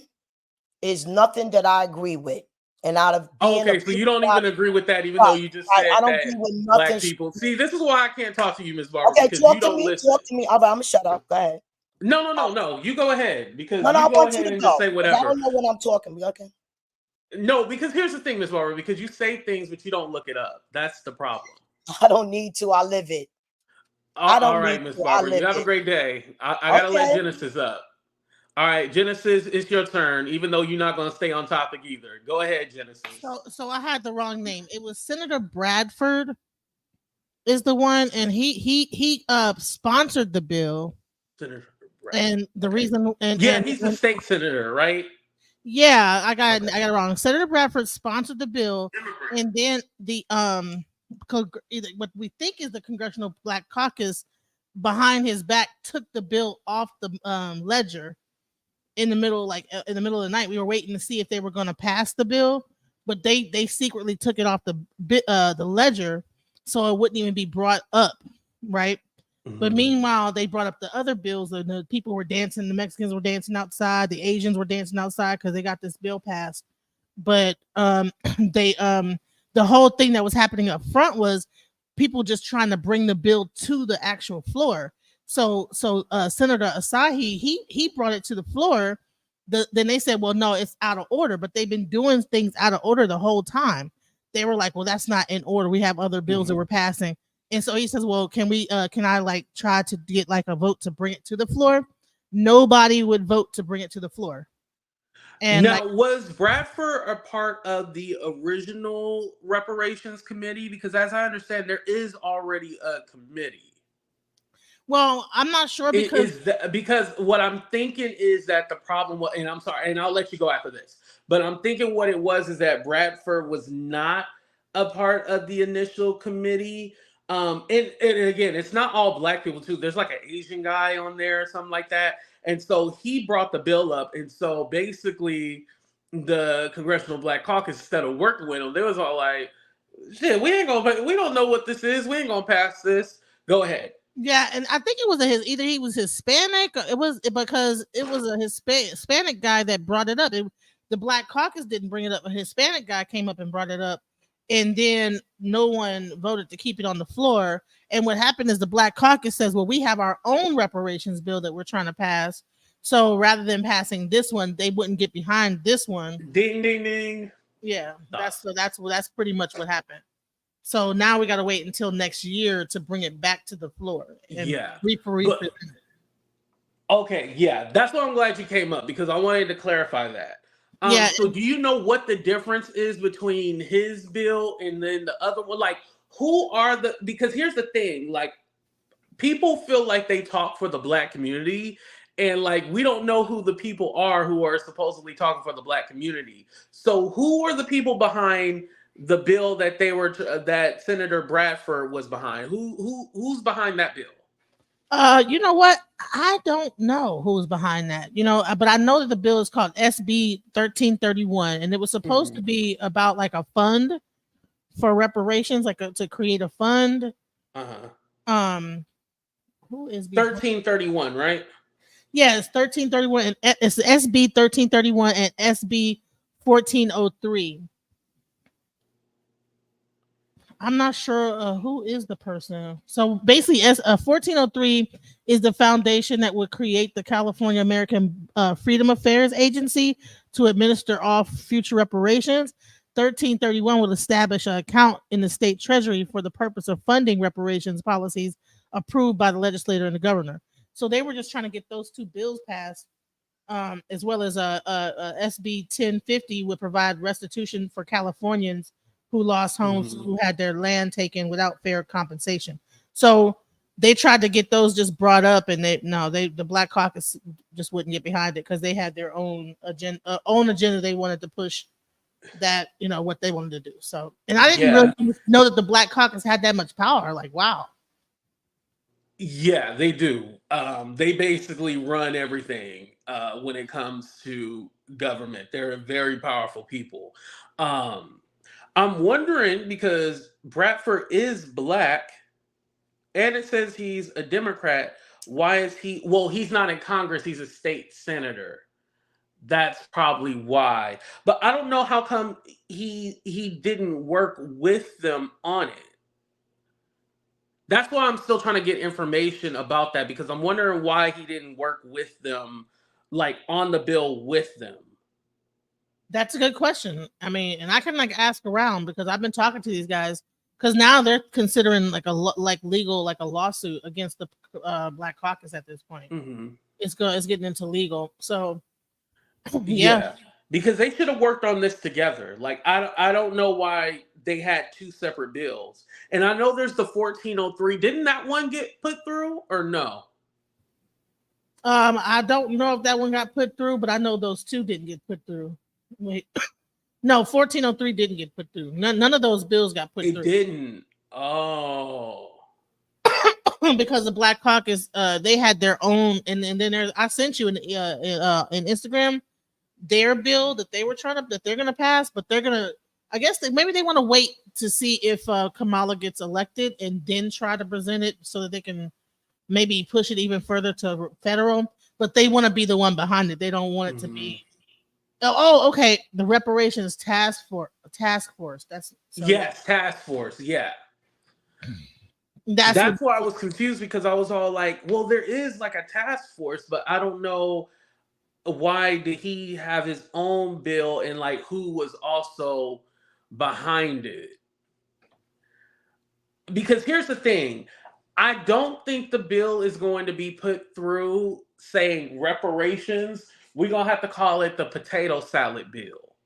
is nothing that I agree with. And out of being Okay, so you don't even agree with that, even though you just I said don't that agree with nothing. Black people. See, this is why I can't talk to you, Ms. Barbara, Okay, because you talk don't listen. to me. All right, I'm gonna shut up. Go ahead. No. You go ahead, because No, I you go want you ahead to and go. just say I whatever. don't know when I'm talking. Okay. No, because here's the thing, Ms. Barbara, because you say things but you don't look it up. That's the problem. I don't need to. I live it. All right, Ms. Barbara. You have a great day. I gotta let Genesis up. All right, Genesis, it's your turn, even though you're not going to stay on topic either. Go ahead, Genesis. So I had the wrong name. It was Senator Bradford is the one, and he sponsored the bill. Senator Bradford. And the reason, he's the state senator, right? Yeah, I got it wrong. Senator Bradford sponsored the bill, and then the what we think is the Congressional Black Caucus behind his back took the bill off the ledger in the middle, in the middle of the night. We were waiting to see if they were going to pass the bill, but they secretly took it off the ledger, so it wouldn't even be brought up, right? But meanwhile, they brought up the other bills, and the people were dancing. The Mexicans were dancing outside. The Asians were dancing outside because they got this bill passed. But they the whole thing that was happening up front was people just trying to bring the bill to the actual floor. So Senator Asahi, he brought it to the floor. Then they said, well, no, it's out of order. But they've been doing things out of order the whole time. They were like, well, that's not in order. We have other bills that we're passing. And so he says, well, can I try to get a vote to bring it to the floor? Nobody would vote to bring it to the floor. And now, was Bradford a part of the original reparations committee? Because as I understand, there is already a committee. Well, I'm not sure because what I'm thinking is that the problem was, and I'm sorry, and I'll let you go after this, but I'm thinking what it was is that Bradford was not a part of the initial committee. And again, it's not all black people too. There's like an Asian guy on there or something like that. And so he brought the bill up. And so basically the Congressional Black Caucus, instead of working with him, they was all like, shit, we don't know what this is. We ain't gonna pass this. Go ahead. Yeah, and I think it was either he was Hispanic, or it was because it was a Hispanic guy that brought it up. The Black Caucus didn't bring it up. A Hispanic guy came up and brought it up, and then no one voted to keep it on the floor. And what happened is the Black Caucus says, well, we have our own reparations bill that we're trying to pass. So rather than passing this one, they wouldn't get behind this one. Ding, ding, ding. Yeah, that's pretty much what happened. So now we got to wait until next year to bring it back to the floor. And okay, yeah, that's why I'm glad you came up, because I wanted to clarify that. So do you know what the difference is between his bill and then the other one? Like, because here's the thing, like, people feel like they talk for the black community, and we don't know who the people are who are supposedly talking for the black community. So who are the people behind the bill that that Senator Bradford was behind? Who's behind that bill? You know what? I don't know who's behind that. But I know that the bill is called SB 1331, and it was supposed to be about a fund for reparations, to create a fund. Who is 1331, right? Yeah, it's 1331, and it's SB 1331 and SB 1403. I'm not sure who is the person. So basically, 1403 is the foundation that would create the California American Freedom Affairs Agency to administer all future reparations. 1331 will establish an account in the state treasury for the purpose of funding reparations policies approved by the legislator and the governor. So they were just trying to get those two bills passed, as well as SB 1050 would provide restitution for Californians who lost homes, who had their land taken without fair compensation. So they tried to get those just brought up, and the Black Caucus just wouldn't get behind it because they had their own agenda. They wanted to push that, what they wanted to do. So, and I didn't really know that the Black Caucus had that much power. Like, wow. Yeah, they do. They basically run everything when it comes to government. They're very powerful people. I'm wondering, because Bradford is black and it says he's a Democrat, why is he? Well, he's not in Congress, he's a state senator. That's probably why. But I don't know how come he didn't work with them on it. That's why I'm still trying to get information about that, because I'm wondering why he didn't work with them, on the bill with them. That's a good question. I mean, and I can ask around, because I've been talking to these guys, because now they're considering legal a lawsuit against the Black Caucus at this point. It's getting into legal. So yeah, because they should have worked on this together. I don't know why they had two separate bills. And I know there's the 1403. Didn't that one get put through or no? I don't know if that one got put through, but I know those two didn't get put through. Wait, no, 1403 didn't get put through. None of those bills got put It through. didn't. Oh. Because the Black Caucus, they had their own, and then there's I sent you in Instagram their bill that they're gonna pass, but they're gonna I guess maybe they want to wait to see if Kamala gets elected and then try to present it so that they can maybe push it even further to federal. But they want to be the one behind it. They don't want it to be. Oh, okay. The reparations task force. That's so, yes, task force. Yeah. That's why I was confused because I was all like, well, there is like a task force, but I don't know why did he have his own bill and like who was also behind it. Because here's the thing, I don't think the bill is going to be put through saying reparations. We're going to have to call it the potato salad bill.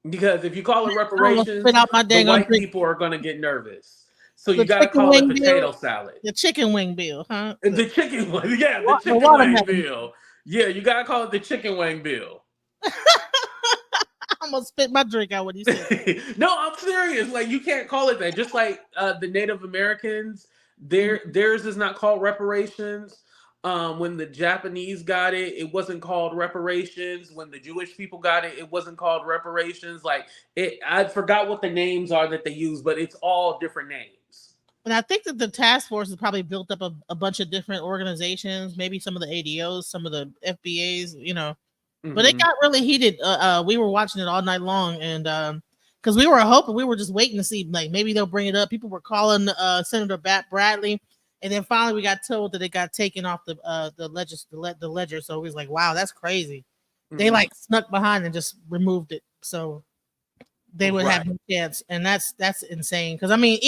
Because if you call it reparations, the white people are going to get nervous. So you got to call it potato salad. The chicken wing bill, huh? The chicken wing, yeah, the chicken wing bill. Yeah, you got to call it the chicken wing bill. I'm gonna spit my drink out when you say no, I'm serious. Like, you can't call it that. Just like the Native Americans, theirs is not called reparations. When the Japanese got it, it wasn't called reparations. When the Jewish people got it, it wasn't called reparations. Like, I forgot what the names are that they use, but it's all different names. And I think that the task force has probably built up a bunch of different organizations, maybe some of the ADOs, some of the FBAs, you know. But it got really heated. We were watching it all night long, and because we were just waiting to see, like, maybe they'll bring it up. People were calling Senator Bradley, and then finally we got told that it got taken off the ledger. So it was like, wow, that's crazy. They like snuck behind and just removed it, so they would have no chance. And that's insane. Because I mean,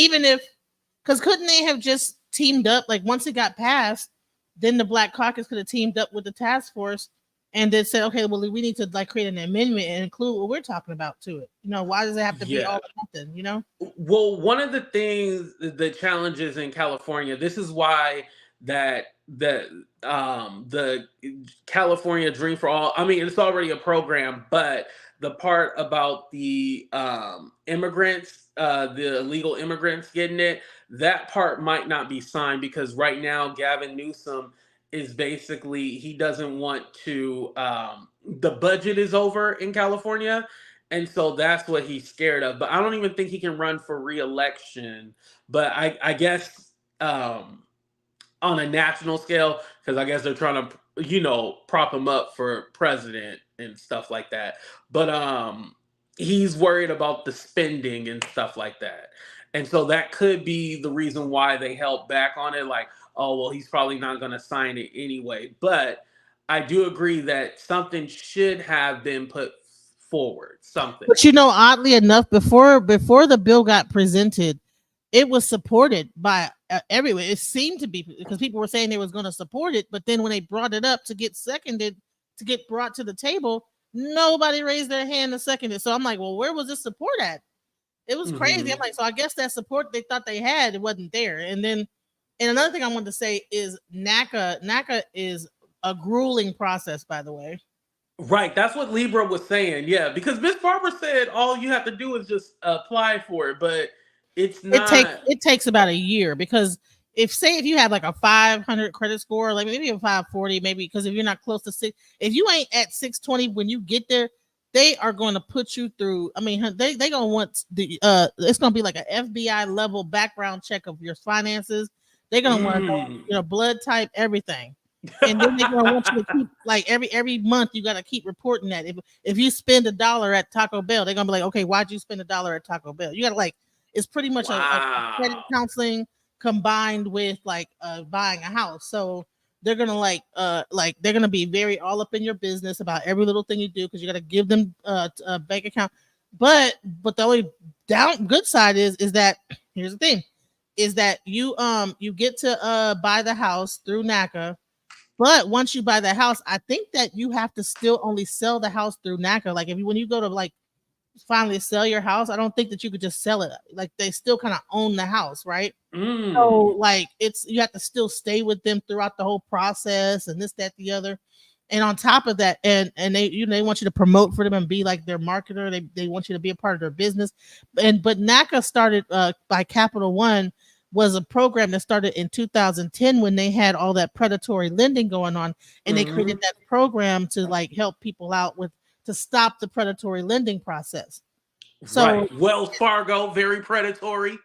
because couldn't they have just teamed up? Like, once it got passed, then the Black Caucus could have teamed up with the task force and then said, okay, well, we need to like create an amendment and include what we're talking about to it. You know, why does it have to be all or nothing, you know? Well, one of the things, the challenges in California, this is why the California Dream for All, I mean, it's already a program, but the part about the immigrants, the illegal immigrants getting it, that part might not be signed because right now Gavin Newsom is basically, he doesn't want to, the budget is over in California. And so that's what he's scared of. But I don't even think he can run for re-election. But I guess on a national scale, because I guess they're trying to, prop him up for president and stuff like that. But he's worried about the spending and stuff like that. And so that could be the reason why they held back on it. Like, oh, well, he's probably not going to sign it anyway. But I do agree that something should have been put forward. Something. But oddly enough, before the bill got presented, it was supported by everyone. It seemed to be, because people were saying they was going to support it. But then when they brought it up to get seconded, to get brought to the table, nobody raised their hand to second it. So I'm like, well, where was this support at? It was crazy. I'm like, so I guess that support they thought they had, it wasn't there. And another thing I wanted to say is NACA is a grueling process, by the way. Right, that's what Libra was saying. Yeah, because Miss Barbara said all you have to do is just apply for it, but it's not. It takes about a year, because if you have like a 500 credit score, like maybe a 540, maybe, because if you're not close to 6, if you ain't at 620 when you get there, they are going to put you through. I mean, they gonna want it's gonna be like an FBI level background check of your finances. They're gonna want to know, blood type, everything. And then they're gonna want you to keep, like, every month you gotta keep reporting that. If you spend $1 at Taco Bell, they're gonna be like, okay, why'd you spend $1 at Taco Bell? You gotta, it's pretty much a credit counseling combined with buying a house. So they're gonna they're gonna be very all up in your business about every little thing you do, because you gotta give them a bank account. But the only good side is that, here's the thing, is that you get to buy the house through NACA. But once you buy the house, I think that you have to still only sell the house through NACA. Like, when you go to finally sell your house, I don't think that you could just sell it. Like they still kind of own the house, right? Mm. So like you have to still stay with them throughout the whole process and this, that, the other. And on top of that, and they want you to promote for them and be like their marketer. They want you to be a part of their business. But NACA started by Capital One was a program that started in 2010 when they had all that predatory lending going on, and they created that program to like help people out to stop the predatory lending process. So right. Wells Fargo, very predatory.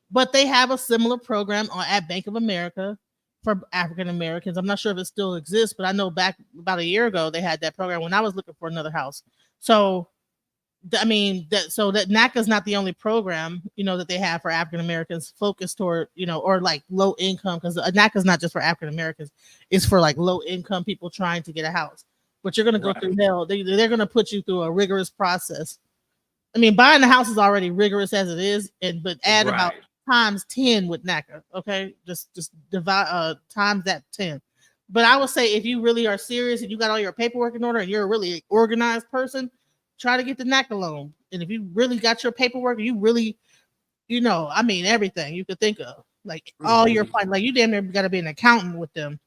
But they have a similar program at Bank of America for African Americans. I'm not sure if it still exists, but I know back about a year ago they had that program when I was looking for another house. So, I mean, that NACA is not the only program, that they have for African Americans focused toward, or like low income, because NACA is not just for African Americans; it's for like low income people trying to get a house. But you're going to go through hell. They're going to put you through a rigorous process. I mean, buying a house is already rigorous as it is, but add about times 10 with NACA. Okay, just divide times that 10. But I would say if you really are serious and you got all your paperwork in order and you're a really organized person, try to get the NACA loan. And if you really got your paperwork, you really, I mean, everything you could think of, like all your like you damn near got to be an accountant with them.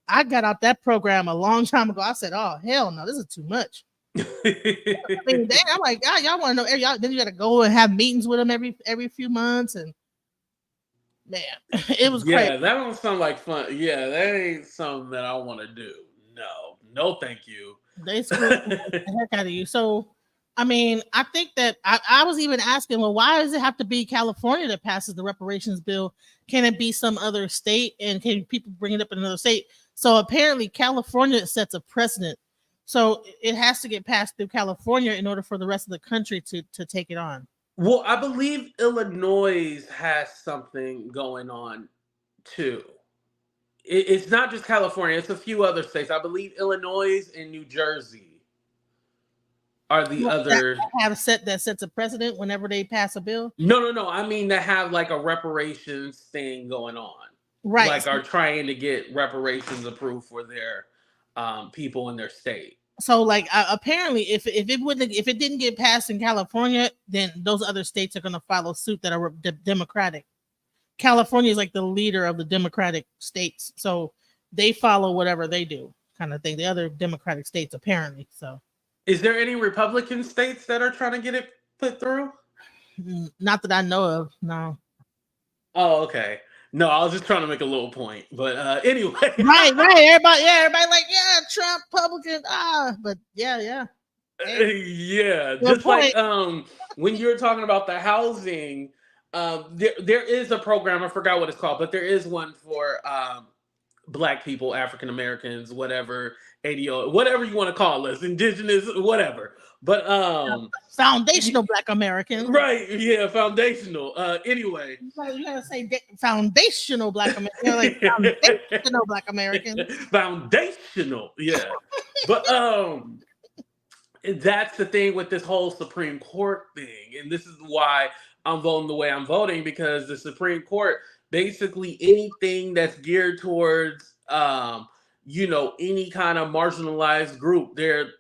I got out that program a long time ago. I said, oh hell no, this is too much. I mean, I'm like, God, y'all want to know? Then you got to go and have meetings with them every few months, and man, it was crazy. Yeah, that don't sound like fun. Yeah, that ain't something that I want to do. No, thank you. They screwed the heck out of you. So, I mean, I think that I was even asking, well, why does it have to be California that passes the reparations bill? Can it be some other state? And can people bring it up in another state? So apparently, California sets a precedent. So it has to get passed through California in order for the rest of the country to take it on. Well, I believe Illinois has something going on too. It's not just California; it's a few other states. I believe Illinois and New Jersey are the other that sets a precedent whenever they pass a bill. No. I mean, that have like a reparations thing going on, right? Like are trying to get reparations approved for their people in their state. So, like, apparently, if it didn't get passed in California, then those other states are going to follow suit that are Democratic. California is like the leader of the Democratic states, so they follow whatever they do, kind of thing. The other Democratic states, apparently. So, is there any Republican states that are trying to get it put through? Not that I know of. No. Oh, okay. No, I was just trying to make a little point, but anyway. Right. Everybody like, yeah, Trump, Republican, but yeah. Yeah, just point. Like when you were talking about the housing, there is a program, I forgot what it's called, but there is one for Black people, African Americans, whatever, ADO, whatever you want to call us, indigenous, whatever. But foundational Black Americans, right? Yeah, foundational. Anyway, you gotta say foundational Black Americans, like foundational Black Americans. Foundational, yeah. But that's the thing with this whole Supreme Court thing, and this is why I'm voting the way I'm voting, because the Supreme Court, basically anything that's geared towards any kind of marginalized group, they're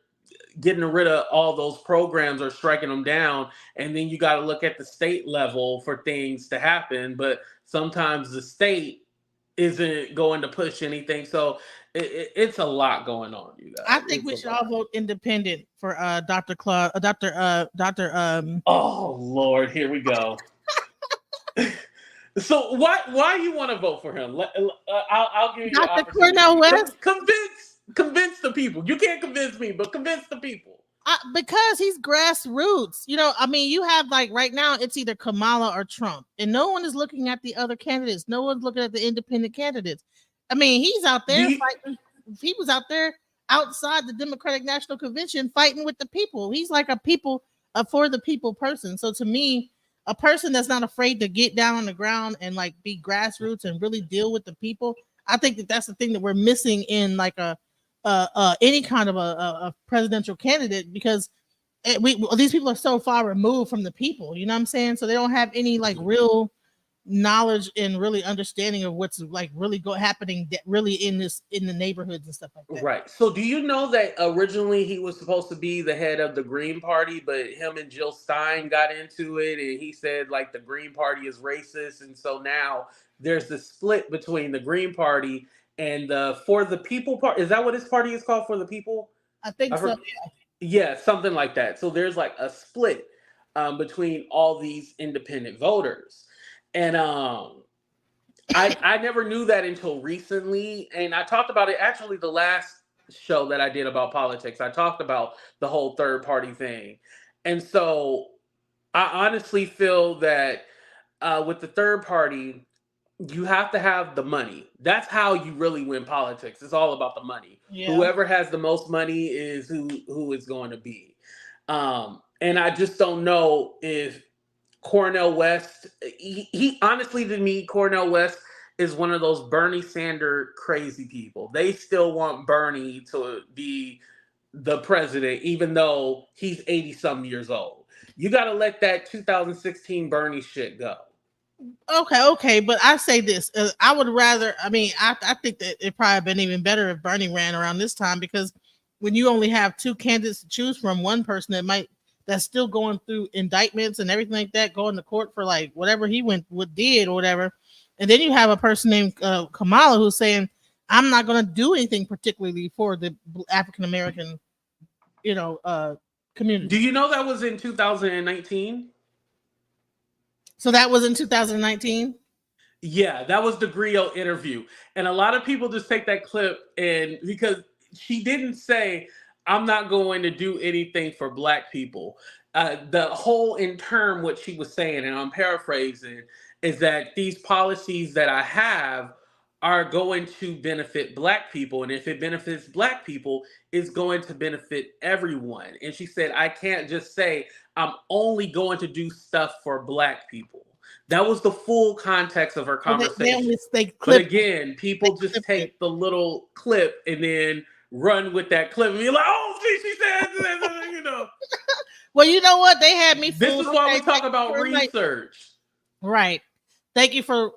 getting rid of all those programs or striking them down. And then you got to look at the state level for things to happen. But sometimes the state isn't going to push anything. So it's a lot going on, you guys. I think we should all vote independent for Dr. Oh, Lord, here we go. So why you want to vote for him? I'll give you Dr. Cornell West. Convince the people. You can't convince me, but convince the people. Because he's grassroots. I mean, you have like right now, it's either Kamala or Trump, and no one is looking at the other candidates. No one's looking at the independent candidates. I mean, he's out there fighting. He was out there outside the Democratic National Convention fighting with the people. He's like a for the people person. So to me, a person that's not afraid to get down on the ground and like be grassroots and really deal with the people. I think that's the thing that we're missing in like any kind of a presidential candidate, because these people are so far removed from the people. You know what I'm saying? So they don't have any like real knowledge and really understanding of what's like really happening really in the neighborhoods and stuff like that. Right. So do you know that originally he was supposed to be the head of the Green Party, but him and Jill Stein got into it and he said like the Green Party is racist, and so now there's the split between the Green Party and the For the People Party. Is that what his party is called, For the People? I think so. Yeah, something like that. So there's like a split between all these independent voters. And I never knew that until recently. And I talked about it actually the last show that I did about politics. I talked about the whole third party thing. And so I honestly feel that with the third party, you have to have the money. That's how you really win politics. It's all about the money. Yeah. Whoever has the most money is who is going to be. And I just don't know if Cornell West, he honestly, to me, Cornell West is one of those Bernie Sanders crazy people. They still want Bernie to be the president, even though he's 80-some years old. You got to let that 2016 Bernie shit go. Okay, but I say this: I would rather. I mean, I think that it probably been even better if Bernie ran around this time, because when you only have two candidates to choose from, one person that's still going through indictments and everything like that, going to court for like whatever he did or whatever, and then you have a person named Kamala who's saying, "I'm not going to do anything particularly for the African American, community." Do you know that was in 2019? So that was in 2019? Yeah, that was the Griot interview. And a lot of people just take that clip and because she didn't say, I'm not going to do anything for Black people. The whole in term, what she was saying, and I'm paraphrasing, is that these policies that I have are going to benefit Black people. And if it benefits Black people, it's going to benefit everyone. And she said, I can't just say I'm only going to do stuff for Black people. That was the full context of her conversation. But again, people just take the little clip and then run with that clip and be like, oh, she said, you know. Well, you know what? They had me fooled. This is why we talk about research. Right. Thank you for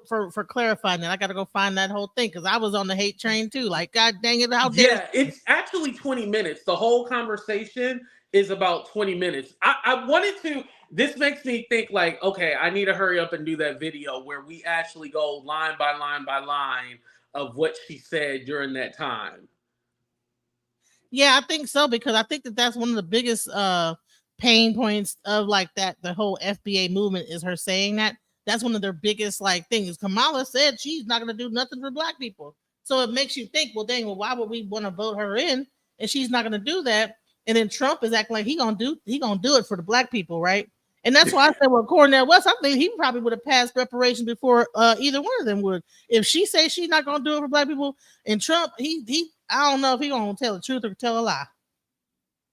clarifying that. I got to go find that whole thing because I was on the hate train too. Like, God dang it, how dare! Yeah, it's actually 20 minutes. The whole conversation is about 20 minutes. I wanted to. This makes me think like, okay, I need to hurry up and do that video where we actually go line by line by line of what she said during that time. Yeah, I think so, because I think that's one of the biggest pain points of like that. The whole FBA movement is her saying that. That's one of their biggest like things. Kamala said she's not going to do nothing for Black people. So it makes you think, well, dang, well, why would we want to vote her in? And she's not going to do that. And then Trump is acting like he gonna do it for the Black people, right? And that's why I said, well, Cornell West, I think he probably would have passed reparations before either one of them would. If she says she's not gonna do it for Black people, and Trump, he I don't know if he gonna tell the truth or tell a lie.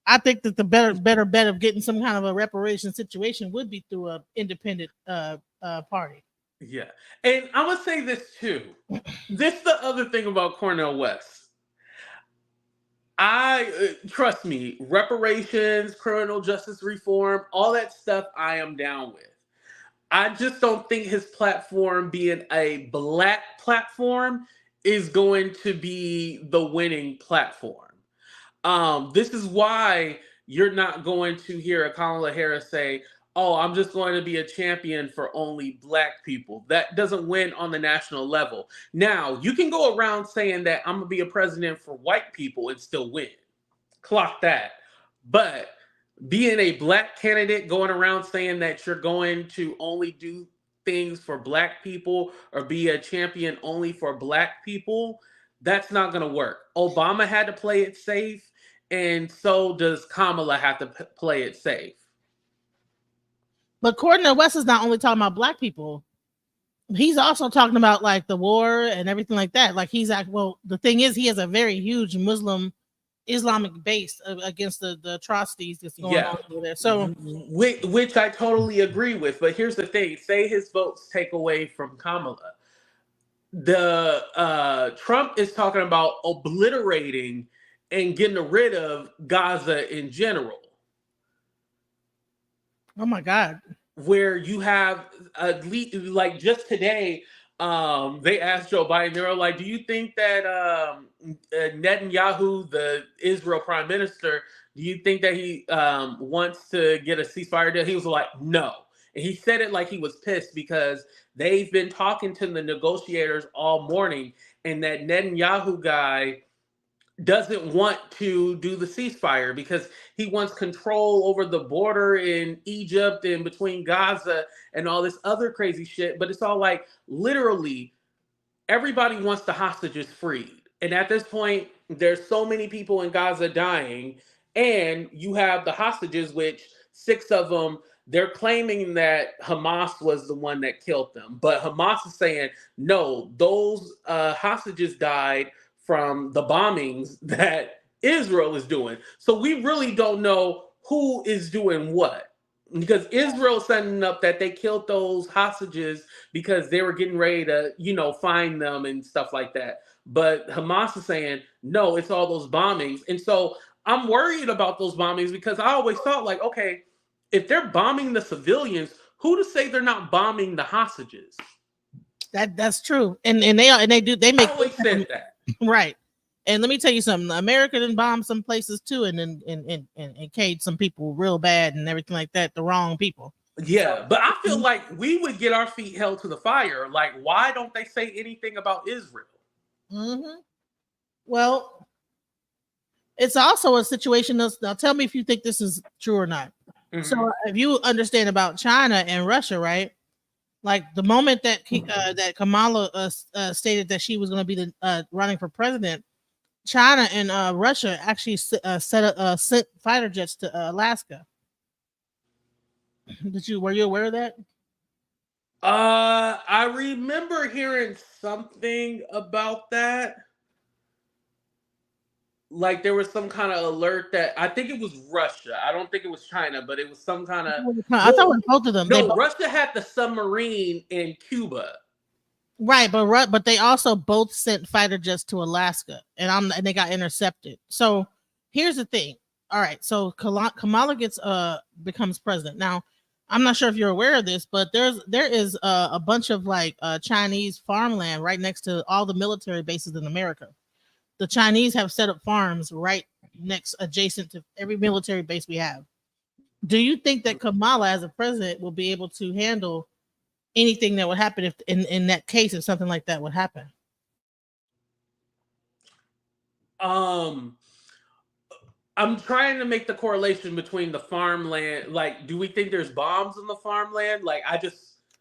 I think that the better bet of getting some kind of a reparation situation would be through an independent party. Yeah, and I'm gonna say this too. This is the other thing about Cornell West. Trust me, reparations, criminal justice reform, all that stuff I am down with. I just don't think his platform being a Black platform is going to be the winning platform. This is why you're not going to hear a Kamala Harris say, oh, I'm just going to be a champion for only Black people. That doesn't win on the national level. Now, you can go around saying that I'm going to be a president for white people and still win. Clock that. But being a Black candidate, going around saying that you're going to only do things for Black people or be a champion only for Black people, that's not going to work. Obama had to play it safe, and so does Kamala have to play it safe. But Cornell West is not only talking about Black people. He's also talking about like the war and everything like that. Like the thing is, he has a very huge Islamic base against the atrocities that's going on over there. So, which I totally agree with. But here's the thing: say his votes take away from Kamala. The Trump is talking about obliterating and getting rid of Gaza in general. Oh my God. where you have like just today, they asked Joe Biden, they were like, do you think that Netanyahu, the Israel prime minister, do you think that he wants to get a ceasefire deal? He was like, no. And he said it like he was pissed because they've been talking to the negotiators all morning, and that Netanyahu guy doesn't want to do the ceasefire because he wants control over the border in Egypt and between Gaza and all this other crazy shit. But it's all like, literally, everybody wants the hostages freed. And at this point, there's so many people in Gaza dying, and you have the hostages, which 6 of them, they're claiming that Hamas was the one that killed them. But Hamas is saying, no, those hostages died from the bombings that Israel is doing. So we really don't know who is doing what. Because Israel sending up that they killed those hostages because they were getting ready to, find them and stuff like that. But Hamas is saying, no, it's all those bombings. And so I'm worried about those bombings because I always thought, like, okay, if they're bombing the civilians, who to say they're not bombing the hostages? That's true. And they make I always said that. Right. And let me tell you something. America done bombed some places too, and caged some people real bad and everything like that. The wrong people. Yeah, but I feel like we would get our feet held to the fire. Like, why don't they say anything about Israel? Mm-hmm. Well, it's also a situation. Now, tell me if you think this is true or not. Mm-hmm. So, if you understand about China and Russia, right? Like the moment that that Kamala stated that she was going to be the running for president, China and Russia actually sent fighter jets to Alaska. Were you aware of that? I remember hearing something about that. Like there was some kind of alert that I think it was Russia. I don't think it was China, but it was some kind of. I thought it was both of them. No, Russia had the submarine in Cuba. Right, but they also both sent fighter jets to Alaska, and they got intercepted. So here's the thing. All right, so Kamala becomes president. Now, I'm not sure if you're aware of this, but there is a bunch of like Chinese farmland right next to all the military bases in America. The Chinese have set up farms right adjacent to every military base we have. Do you think that Kamala, as a president, will be able to handle anything that would happen if in that case, if something like that would happen? I'm trying to make the correlation between the farmland. Like, do we think there's bombs in the farmland? Like,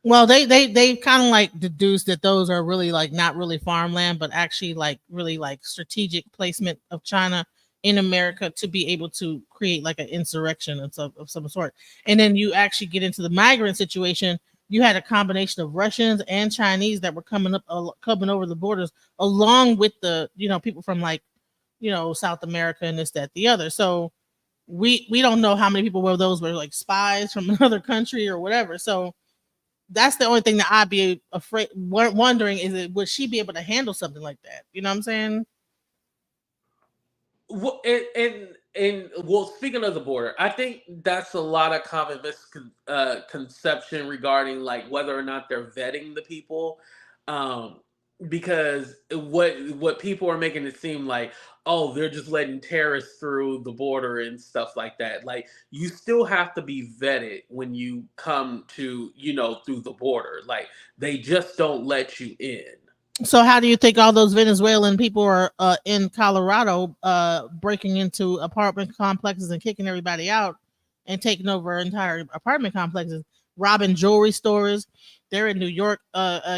well, they kind of like deduced that those are really like not really farmland, but actually like really like strategic placement of China in America to be able to create like an insurrection of some sort. And then you actually get into the migrant situation. You had a combination of Russians and Chinese that were coming over the borders, along with the people from like South America and this, that, the other. So we don't know how many people were like spies from another country or whatever. So that's the only thing that I'd be wondering is would she be able to handle something like that? You know what I'm saying? Well, speaking of the border, I think that's a lot of common misconception regarding like whether or not they're vetting the people, because what people are making it seem like, oh, they're just letting terrorists through the border and stuff like that. Like you still have to be vetted when you come to through the border. Like they just don't let you in. So how do you think all those Venezuelan people are in Colorado breaking into apartment complexes and kicking everybody out and taking over entire apartment complexes, robbing jewelry stores? They're in New York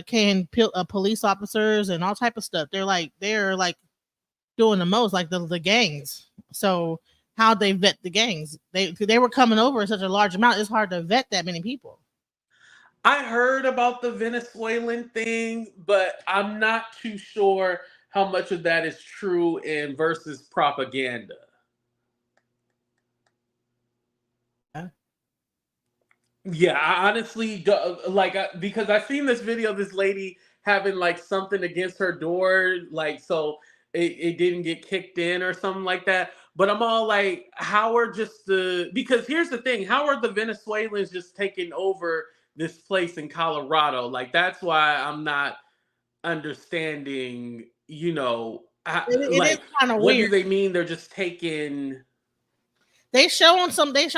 canning police officers and all type of stuff. They're like doing the most, like the gangs. So how they vet the gangs? They were coming over in such a large amount. It's hard to vet that many people. I heard about the Venezuelan thing, but I'm not too sure how much of that is true and versus propaganda. Yeah, I honestly because I seen this video of this lady having like something against her door, like so it didn't get kicked in or something like that. But I'm all like, how are because here's the thing, how are the Venezuelans just taking over this place in Colorado? Like, that's why I'm not understanding, It is like, kind of what do weird. they mean they're just taking? They showing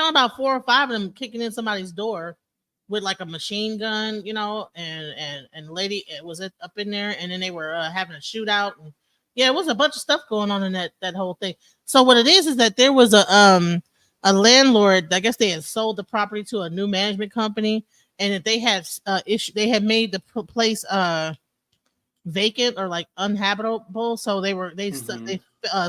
about 4 or 5 of them kicking in somebody's door with like a machine gun, and the lady was up in there, and then they were having a shootout, and yeah, it was a bunch of stuff going on in that whole thing. So what it is that there was a landlord. I guess they had sold the property to a new management company, and that they had they had made the place vacant or like uninhabitable. So they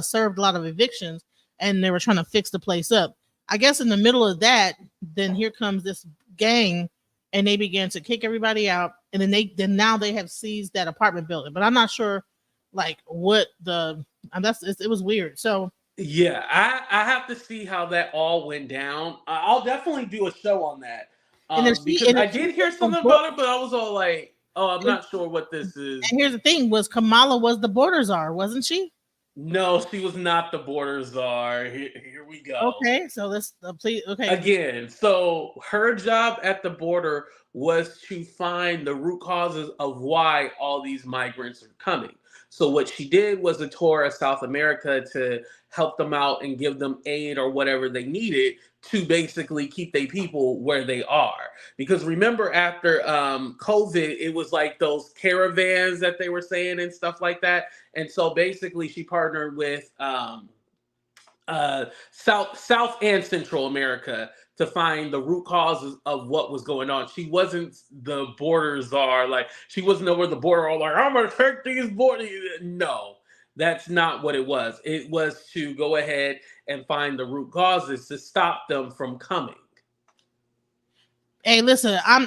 served a lot of evictions, and they were trying to fix the place up. I guess in the middle of that, then here comes this gang, and they began to kick everybody out, and then now they have seized that apartment building. But I'm not sure, like what it was weird. So Yeah, I have to see how that all went down. I'll definitely do a show on that. Because I did hear something about it, but I was all like, oh, I'm not sure what this is. And here's the thing: Kamala was the border czar, wasn't she? No, she was not the border czar. Here we go. Okay, so let's please. Okay, again. So her job at the border was to find the root causes of why all these migrants are coming. So what she did was a tour of South America to help them out and give them aid or whatever they needed to basically keep their people where they are. Because remember, after COVID, it was like those caravans that they were saying and stuff like that. And so basically she partnered with South and Central America to find the root causes of what was going on. She wasn't the border czar. Like, she wasn't over the border all like, I'm going to take these borders. No, that's not what it was. It was to go ahead and find the root causes to stop them from coming. Hey, listen, I'm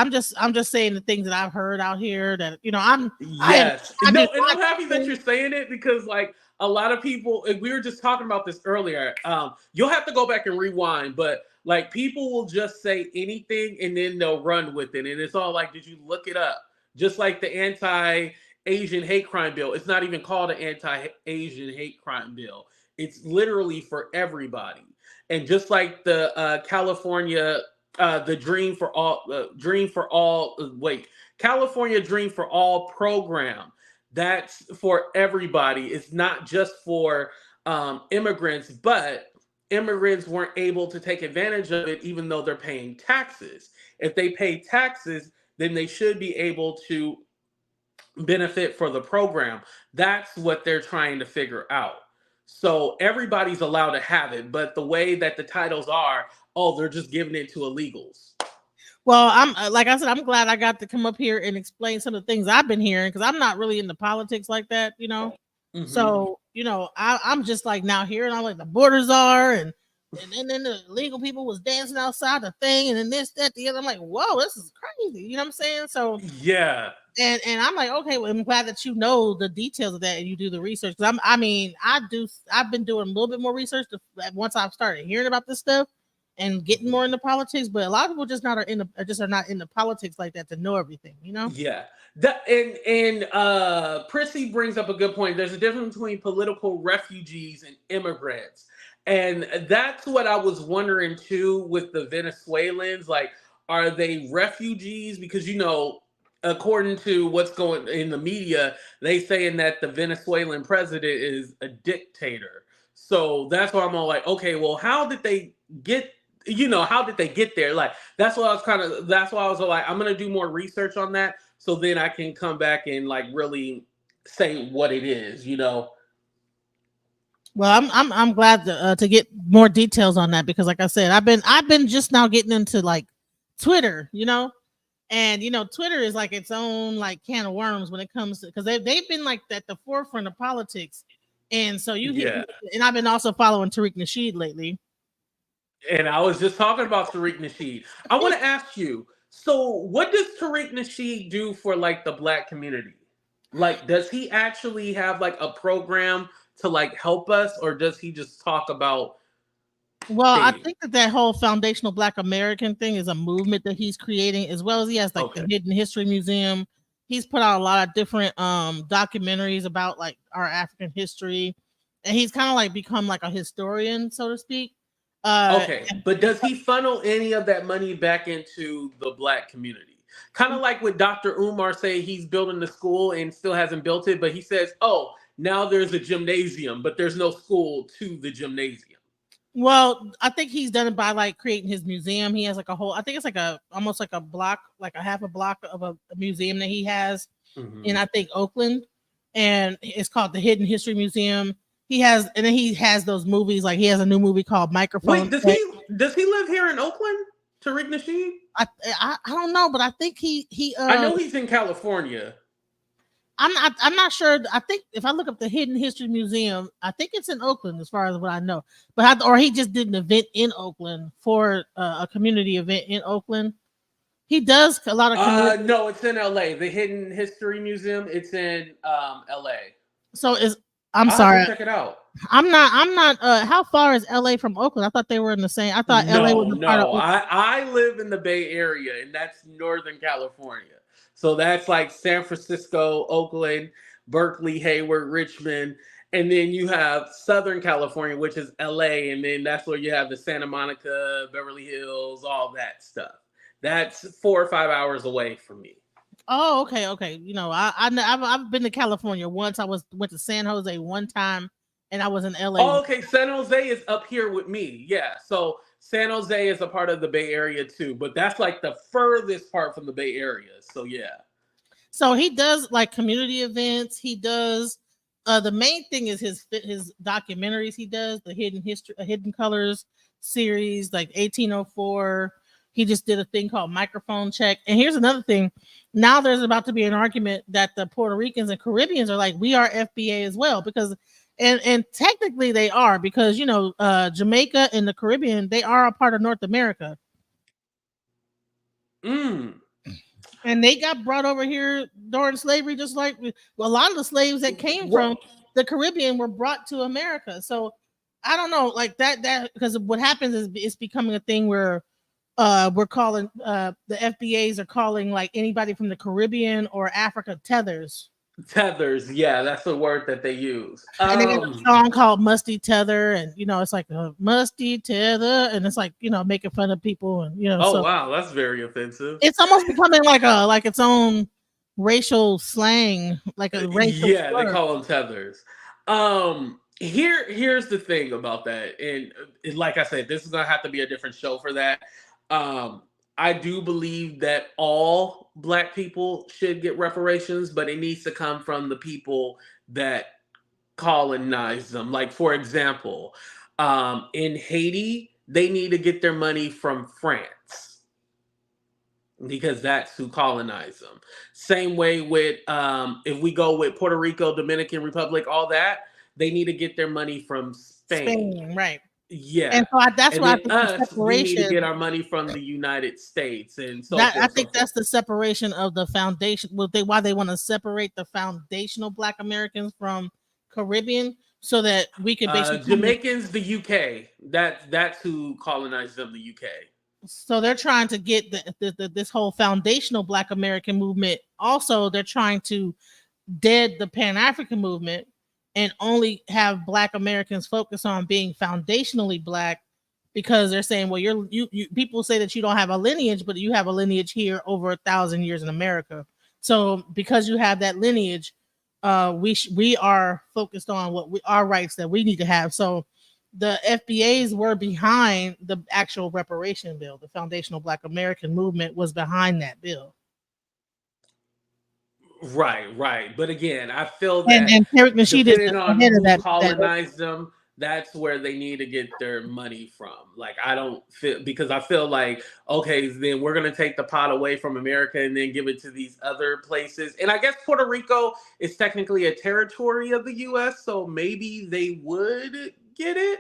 just saying the things that I've heard out here that, Yes. I'm happy that you're saying it, because like a lot of people, and we were just talking about this earlier. You'll have to go back and rewind, but like people will just say anything and then they'll run with it. And it's all like, did you look it up? Just like the anti-Asian hate crime bill. It's not even called an anti-Asian hate crime bill. It's literally for everybody. And just like the California, the California Dream for All program, that's for everybody. It's not just for immigrants, but immigrants weren't able to take advantage of it even though they're paying taxes. If they pay taxes, then they should be able to benefit for the program. That's what they're trying to figure out. So everybody's allowed to have it, but the way that the titles are, they're just giving it to illegals. Well, I'm like I said, I'm glad I got to come up here and explain some of the things I've been hearing, because I'm not really into politics like that, Mm-hmm. So, I'm just like now hearing all like the borders are, and then the legal people was dancing outside the thing, and then this, that, the other. I'm like, whoa, this is crazy. You know what I'm saying? So yeah. And I'm like, okay, well, I'm glad that you know the details of that and you do the research. Because I've been doing a little bit more research once I've started hearing about this stuff and getting more into politics. But a lot of people just are not into politics like that to know everything, Yeah. Prissy brings up a good point. There's a difference between political refugees and immigrants. And that's what I was wondering too with the Venezuelans. Like, are they refugees? Because, according to what's going in the media, they saying that the Venezuelan president is a dictator. So that's why I'm all like, okay, well, how did they get there? Like, that's why I was like, I'm going to do more research on that. So then I can come back and like really say what it is, Well, I'm glad to get more details on that, because like I said, I've been just now getting into like Twitter, and Twitter is like its own like can of worms when it comes to, because they've been like at the forefront of politics, and so and I've been also following Tariq Nasheed lately. And I was just talking about Tariq Nasheed. I want to ask you, so what does Tariq Nasheed do for like the Black community? Like, does he actually have like a program to like help us, or does he just talk about? Well, I think that whole foundational Black American thing is a movement that he's creating, as well as he has like the Hidden History Museum. He's put out a lot of different documentaries about like our African history. and he's kind of like become like a historian, so to speak. Okay, but does he funnel any of that money back into the black community? Kind of like what Dr. Umar say he's building the school and still hasn't built it, but he says, "Oh, now there's a gymnasium, but there's no school to the gymnasium." Well, I think he's done it by like creating his museum. He has like a whole, I think it's like almost like a block, like a half a block of a museum that he has in, I think, Oakland, and it's called the Hidden History Museum. He has, and then he has those movies. Like he has a new movie called Microphone. Wait, does he live here in Oakland? Tariq Nasheed? I don't know, but I think he I know he's in California. I'm not sure. I think if I look up the Hidden History Museum, I think it's in Oakland, as far as what I know. But or he just did an event in Oakland for a community event in Oakland. He does a lot of. No, it's in LA. The Hidden History Museum. It's in LA. So I'm sorry. Check it out. I'm not. How far is LA from Oakland? I thought they were in the same. I thought LA was a part of Oakland. I live in the Bay Area, and that's Northern California. So that's like San Francisco, Oakland, Berkeley, Hayward, Richmond. And then you have Southern California, which is LA. And then that's where you have the Santa Monica, Beverly Hills, all that stuff. That's 4 or 5 hours away from me. Oh, okay. You know, I've been to California once. Went to San Jose one time, and I was in LA. Oh, okay. San Jose is up here with me. Yeah. So San Jose is a part of the Bay Area too, but that's like the furthest part from the Bay Area. So yeah. So he does like community events. He does the main thing is his documentaries. He does the Hidden Colors series, like 1804. He just did a thing called Microphone Check. And here's another thing. Now there's about to be an argument that the Puerto Ricans and Caribbeans are like, we are FBA as well, because and technically they are, because, you know, Jamaica and the Caribbean, they are a part of North America. And they got brought over here during slavery, just like a lot of the slaves that came from the Caribbean were brought to America. So I don't know, like that because what happens is it's becoming a thing where we're calling the FBAs are calling like anybody from the Caribbean or Africa tethers. Tethers, yeah, that's the word that they use. And they have a song called Musty Tether, and you know, it's like a musty tether, and it's like, you know, making fun of people, and you know. Oh, so wow, that's very offensive. It's almost becoming like its own racial slang, like a racial yeah, slur. They call them tethers. Here's the thing about that, and like I said, this is gonna have to be a different show for that. I do believe that all Black people should get reparations, but it needs to come from the people that colonized them. Like, for example, in Haiti, they need to get their money from France because that's who colonized them. Same way with, if we go with Puerto Rico, Dominican Republic, all that, they need to get their money from Spain. Right. Yeah, and so that's why I think the separation. We need to get our money from the United States, and so I think that's the separation of the foundation. Why they want to separate the foundational Black Americans from Caribbean, so that we could basically Jamaicans, the UK. That's who colonized them, the UK. So they're trying to get this whole foundational Black American movement. Also, they're trying to dead the Pan-African movement and only have Black Americans focus on being foundationally Black, because they're saying, well, you people say that you don't have a lineage, but you have a lineage here over 1,000 years in America. So because you have that lineage, we are focused on our rights that we need to have. So the FBAs were behind the actual reparation bill. The foundational Black American movement was behind that bill. Right. But again, I feel that and Tariq Nasheed is on who colonized them, that's where they need to get their money from. Like, I don't feel, because I feel like, okay, then we're going to take the pot away from America and then give it to these other places. And I guess Puerto Rico is technically a territory of the U.S., so maybe they would get it.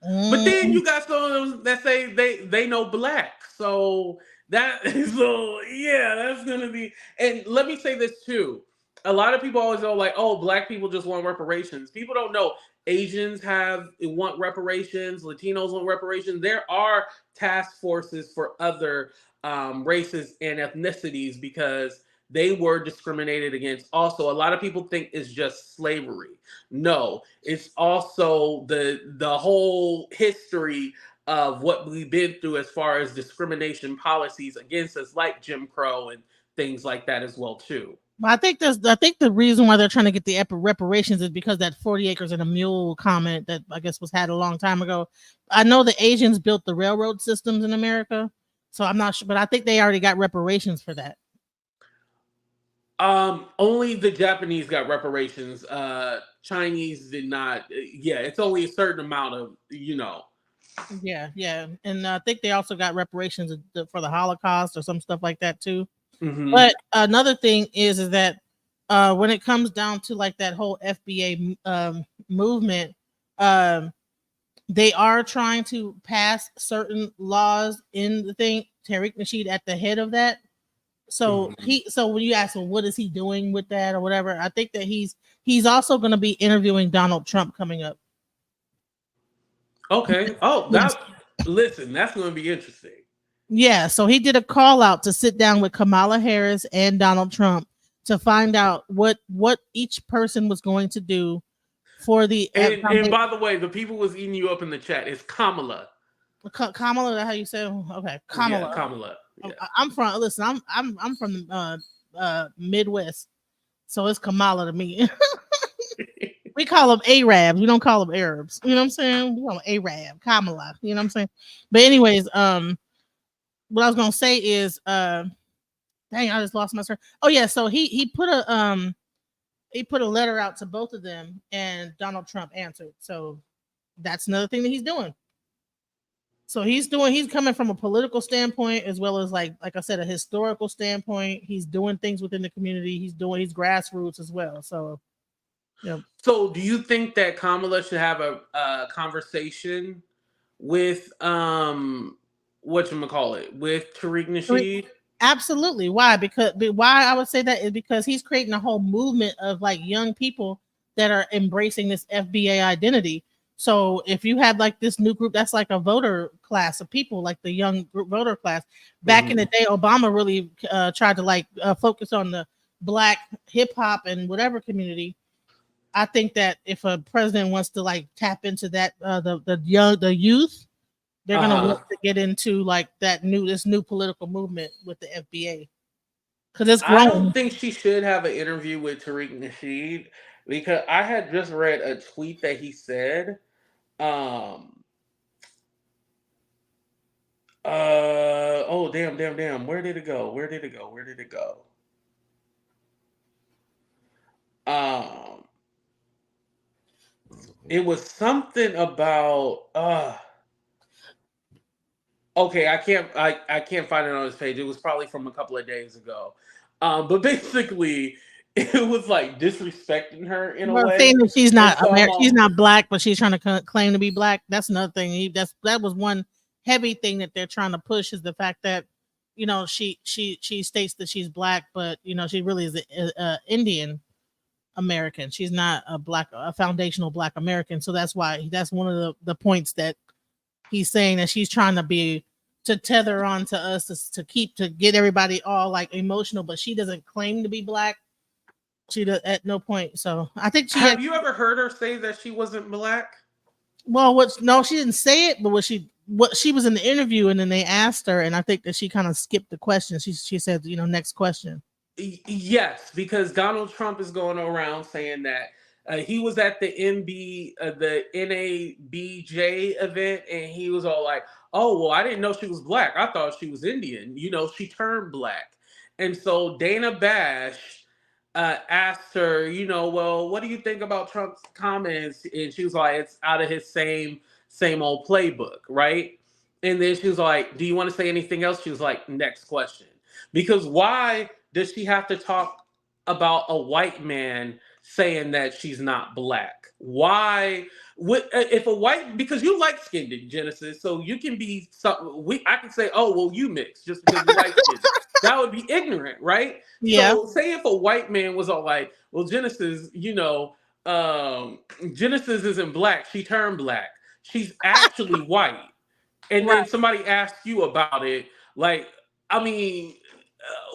But then you got some of them that say they know Black. So that's gonna be. And let me say this too. A lot of people always go like, oh, Black people just want reparations. People don't know Asians want reparations, Latinos want reparations. There are task forces for other races and ethnicities, because they were discriminated against. Also, a lot of people think it's just slavery. No, it's also the whole history of what we've been through as far as discrimination policies against us, like Jim Crow and things like that as well too. Well, I think the reason why they're trying to get the reparations is because that 40 acres and a mule comment that I guess was had a long time ago. I know the Asians built the railroad systems in America, so I'm not sure, but I think they already got reparations for that. Only the Japanese got reparations. Chinese did not. Yeah, it's only a certain amount of, Yeah, and I think they also got reparations for the Holocaust or some stuff like that too. Mm-hmm. But another thing is that when it comes down to like that whole FBA movement, they are trying to pass certain laws in the thing. Tariq Nasheed at the head of that. So so when you ask him what is he doing with that or whatever, I think that he's also going to be interviewing Donald Trump coming up. Okay. Listen, that's going to be interesting. Yeah, so he did a call out to sit down with Kamala Harris and Donald Trump to find out what each person was going to do for the. And by the way, the people was eating you up in the chat. It's Kamala. Kamala, how you say? Okay, Kamala. Yeah, Kamala. Yeah. I'm from. Listen, I'm from the Midwest, so it's Kamala to me. We call them Arabs. We don't call them Arabs. You know what I'm saying? We call them Arab, Kamala. You know what I'm saying? But anyways, what I was gonna say is, dang, I just lost my story. Oh yeah, so he put a letter out to both of them, and Donald Trump answered. So that's another thing that he's doing. So he's coming from a political standpoint as well as like I said, a historical standpoint. He's doing things within the community. He's grassroots as well. So, yeah. So do you think that Kamala should have a conversation with with Tariq Nasheed? Absolutely. Why? Why I would say that is because he's creating a whole movement of like young people that are embracing this FBA identity. So if you have like this new group, that's like a voter class of people, like the young group voter class. Back in the day, Obama really tried to like focus on the Black hip hop and whatever community. I think that if a president wants to like tap into that, the youth, they're gonna want to get into like this new political movement with the FBA because it's growing. I don't think she should have an interview with Tariq Nasheed because I had just read a tweet that he said. Oh damn. Where did it go? It was something about okay, I can't find it on his page. It was probably from a couple of days ago. But basically it was like disrespecting her in a way. Saying that she's not she's not Black, but she's trying to claim to be Black. That's another thing. That was one heavy thing that they're trying to push is the fact that she states that she's Black, but she really is a Indian American. She's not a foundational Black American. So that's why that's one of the points that he's saying that she's trying to tether on to us to get everybody all like emotional, but she doesn't claim to be Black. She does at no point. So I think have you ever heard her say that she wasn't Black? Well, no, she didn't say it, but what she was in the interview and then they asked her, and I think that she kind of skipped the question. She said, next question. Yes, because Donald Trump is going around saying that he was at the NABJ event, and he was all like, "Oh, well, I didn't know she was Black. I thought she was Indian. She turned Black." And so Dana Bash asked her, well, what do you think about Trump's comments? And she was like, it's out of his same old playbook, right? And then she was like, do you want to say anything else? She was like, next question. Because why does she have to talk about a white man saying that she's not Black? Why? If a white, because you light-skinned in Genesis, so you can be something. I can say, oh, well, you mix just because you light-skinned. That would be ignorant, right? Yeah. So say if a white man was all like, well, Genesis, Genesis isn't Black. She turned Black. She's actually white. And then somebody asks you about it. Like, I mean,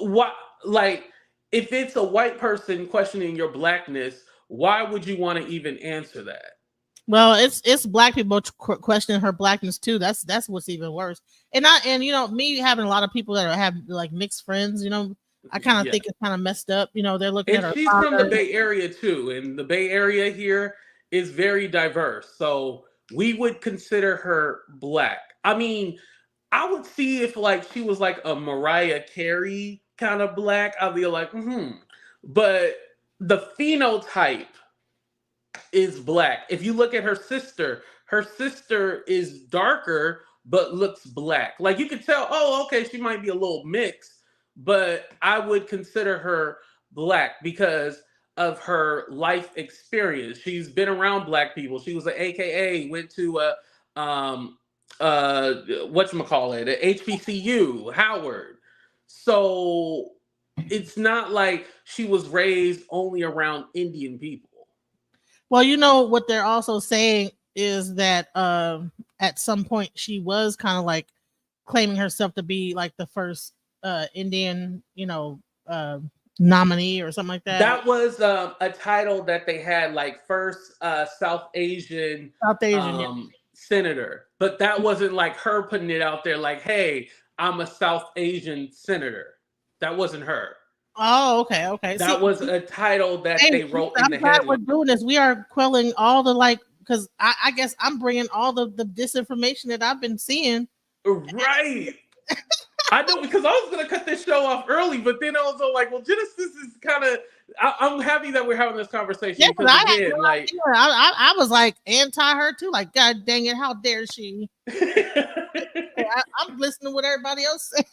what? Like, if it's a white person questioning your blackness, why would you want to even answer that? Well, it's black people questioning her blackness too. That's what's even worse. And you know, me having a lot of people that have like mixed friends, you know, I kind of Yeah. think it's kind of messed up. You know, they're looking at And her she's from the father. Bay Area too. And the Bay Area here is very diverse. So we would consider her black. I mean, I would see if like she was like a Mariah Carey kind of black. I'd be like, But the phenotype is black. If you look at her sister is darker but looks black. Like you could tell, oh, okay, she might be a little mixed, but I would consider her black because of her life experience. She's been around black people. She was an AKA, went to a whatchamacallit, a HBCU, Howard. So it's not like she was raised only around Indian people. Well, you know what they're also saying is that at some point she was kind of like claiming herself to be like the first Indian, you know, nominee or something like that. That was a title that they had, like first South Asian South Asian, yeah. Senator, but that wasn't like her putting it out there like, "Hey, I'm a South Asian senator." That wasn't her. Oh, okay, okay. That See, was a title that hey, they wrote in I'm the glad we're headline. doing this. We are quelling all the like, because I guess I'm bringing all the disinformation that I've been seeing. Right. I know, because I was gonna cut this show off early, but then I was all like, "Well, Genesis is kind of." I'm happy that we're having this conversation Yeah, because I had again, no like, idea. I was like anti her too. Like, God dang it, how dare she? I'm listening to what everybody else says.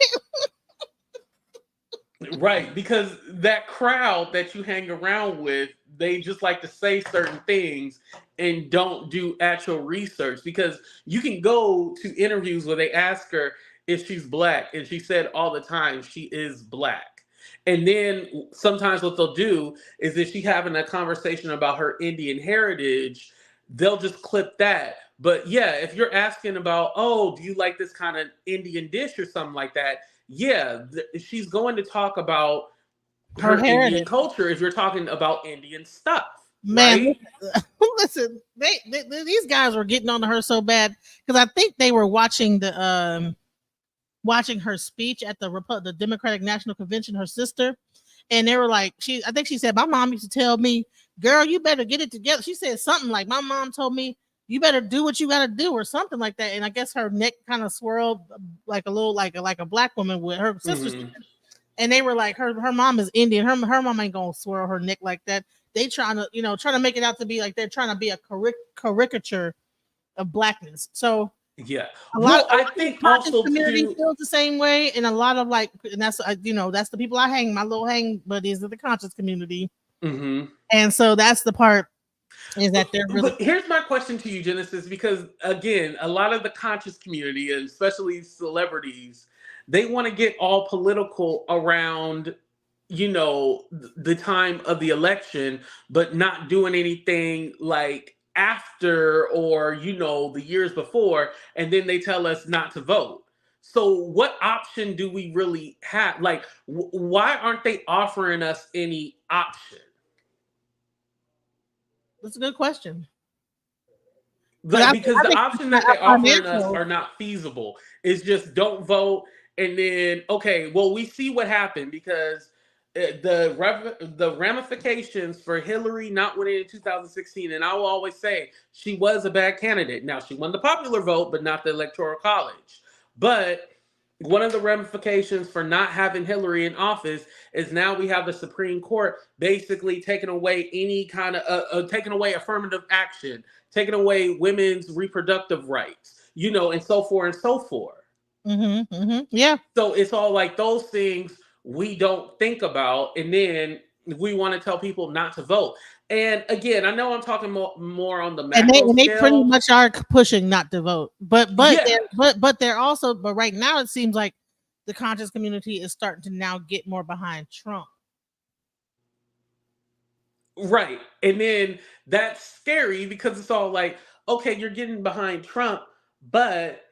right, because that crowd that you hang around with, they just like to say certain things and don't do actual research. Because you can go to interviews where they ask her if she's black, and she said all the time she is black. And then sometimes what they'll do is if she's having a conversation about her Indian heritage, they'll just clip that. But yeah, if you're asking about, oh, do you like this kind of Indian dish or something like that? Yeah, she's going to talk about Her her Indian heritage, culture if you're talking about Indian stuff, man. right? Listen, these guys were getting on to her so bad because I think they were watching watching her speech at the Democratic National Convention. Her sister, and they were like, I think she said, my mom used to tell me, girl, you better get it together. She said something like, my mom told me, you better do what you got to do, or something like that. And I guess her neck kind of swirled like a little, like a black woman with her sister's. And they were like, her mom is Indian. Her mom ain't gonna swirl her neck like that. They trying to make it out to be like they're trying to be a caricature of blackness. So Yeah. a Well, lot I of the think conscious also community too. feels the same way, and a lot of like, and that's that's the people I hang my little hang buddies of the conscious community, and so that's the part is that they're really. But here's my question to you, Genesis, because again, a lot of the conscious community, and especially celebrities, they want to get all political around, the time of the election, but not doing anything like after or, the years before. And then they tell us not to vote. So what option do we really have? Like, why aren't they offering us any option? That's a good question. Like, because I the think option that they're offering us financial. are not feasible. It's just don't vote, and then okay, well, we see what happened because the ramifications for Hillary not winning in 2016, and I will always say she was a bad candidate. Now she won the popular vote, but not the electoral college. But one of the ramifications for not having Hillary in office is now we have the Supreme Court basically taking away any kind of taking away affirmative action, taking away women's reproductive rights, and so forth and so forth. Yeah. So it's all like those things we don't think about, and then we want to tell people not to vote. And again, I know I'm talking more on the And macro they pretty scale. much are pushing not to vote, but Yeah. they're also, but right now it seems like the conscious community is starting to now get more behind Trump. Right. And then that's scary because it's all like, okay, you're getting behind Trump, but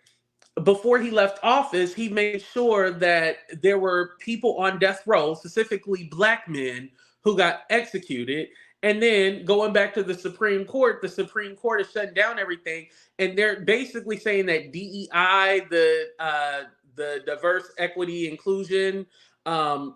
before he left office, he made sure that there were people on death row, specifically black men, who got executed. And then going back to the Supreme Court is shutting down everything, and they're basically saying that DEI, the diverse, equity, inclusion,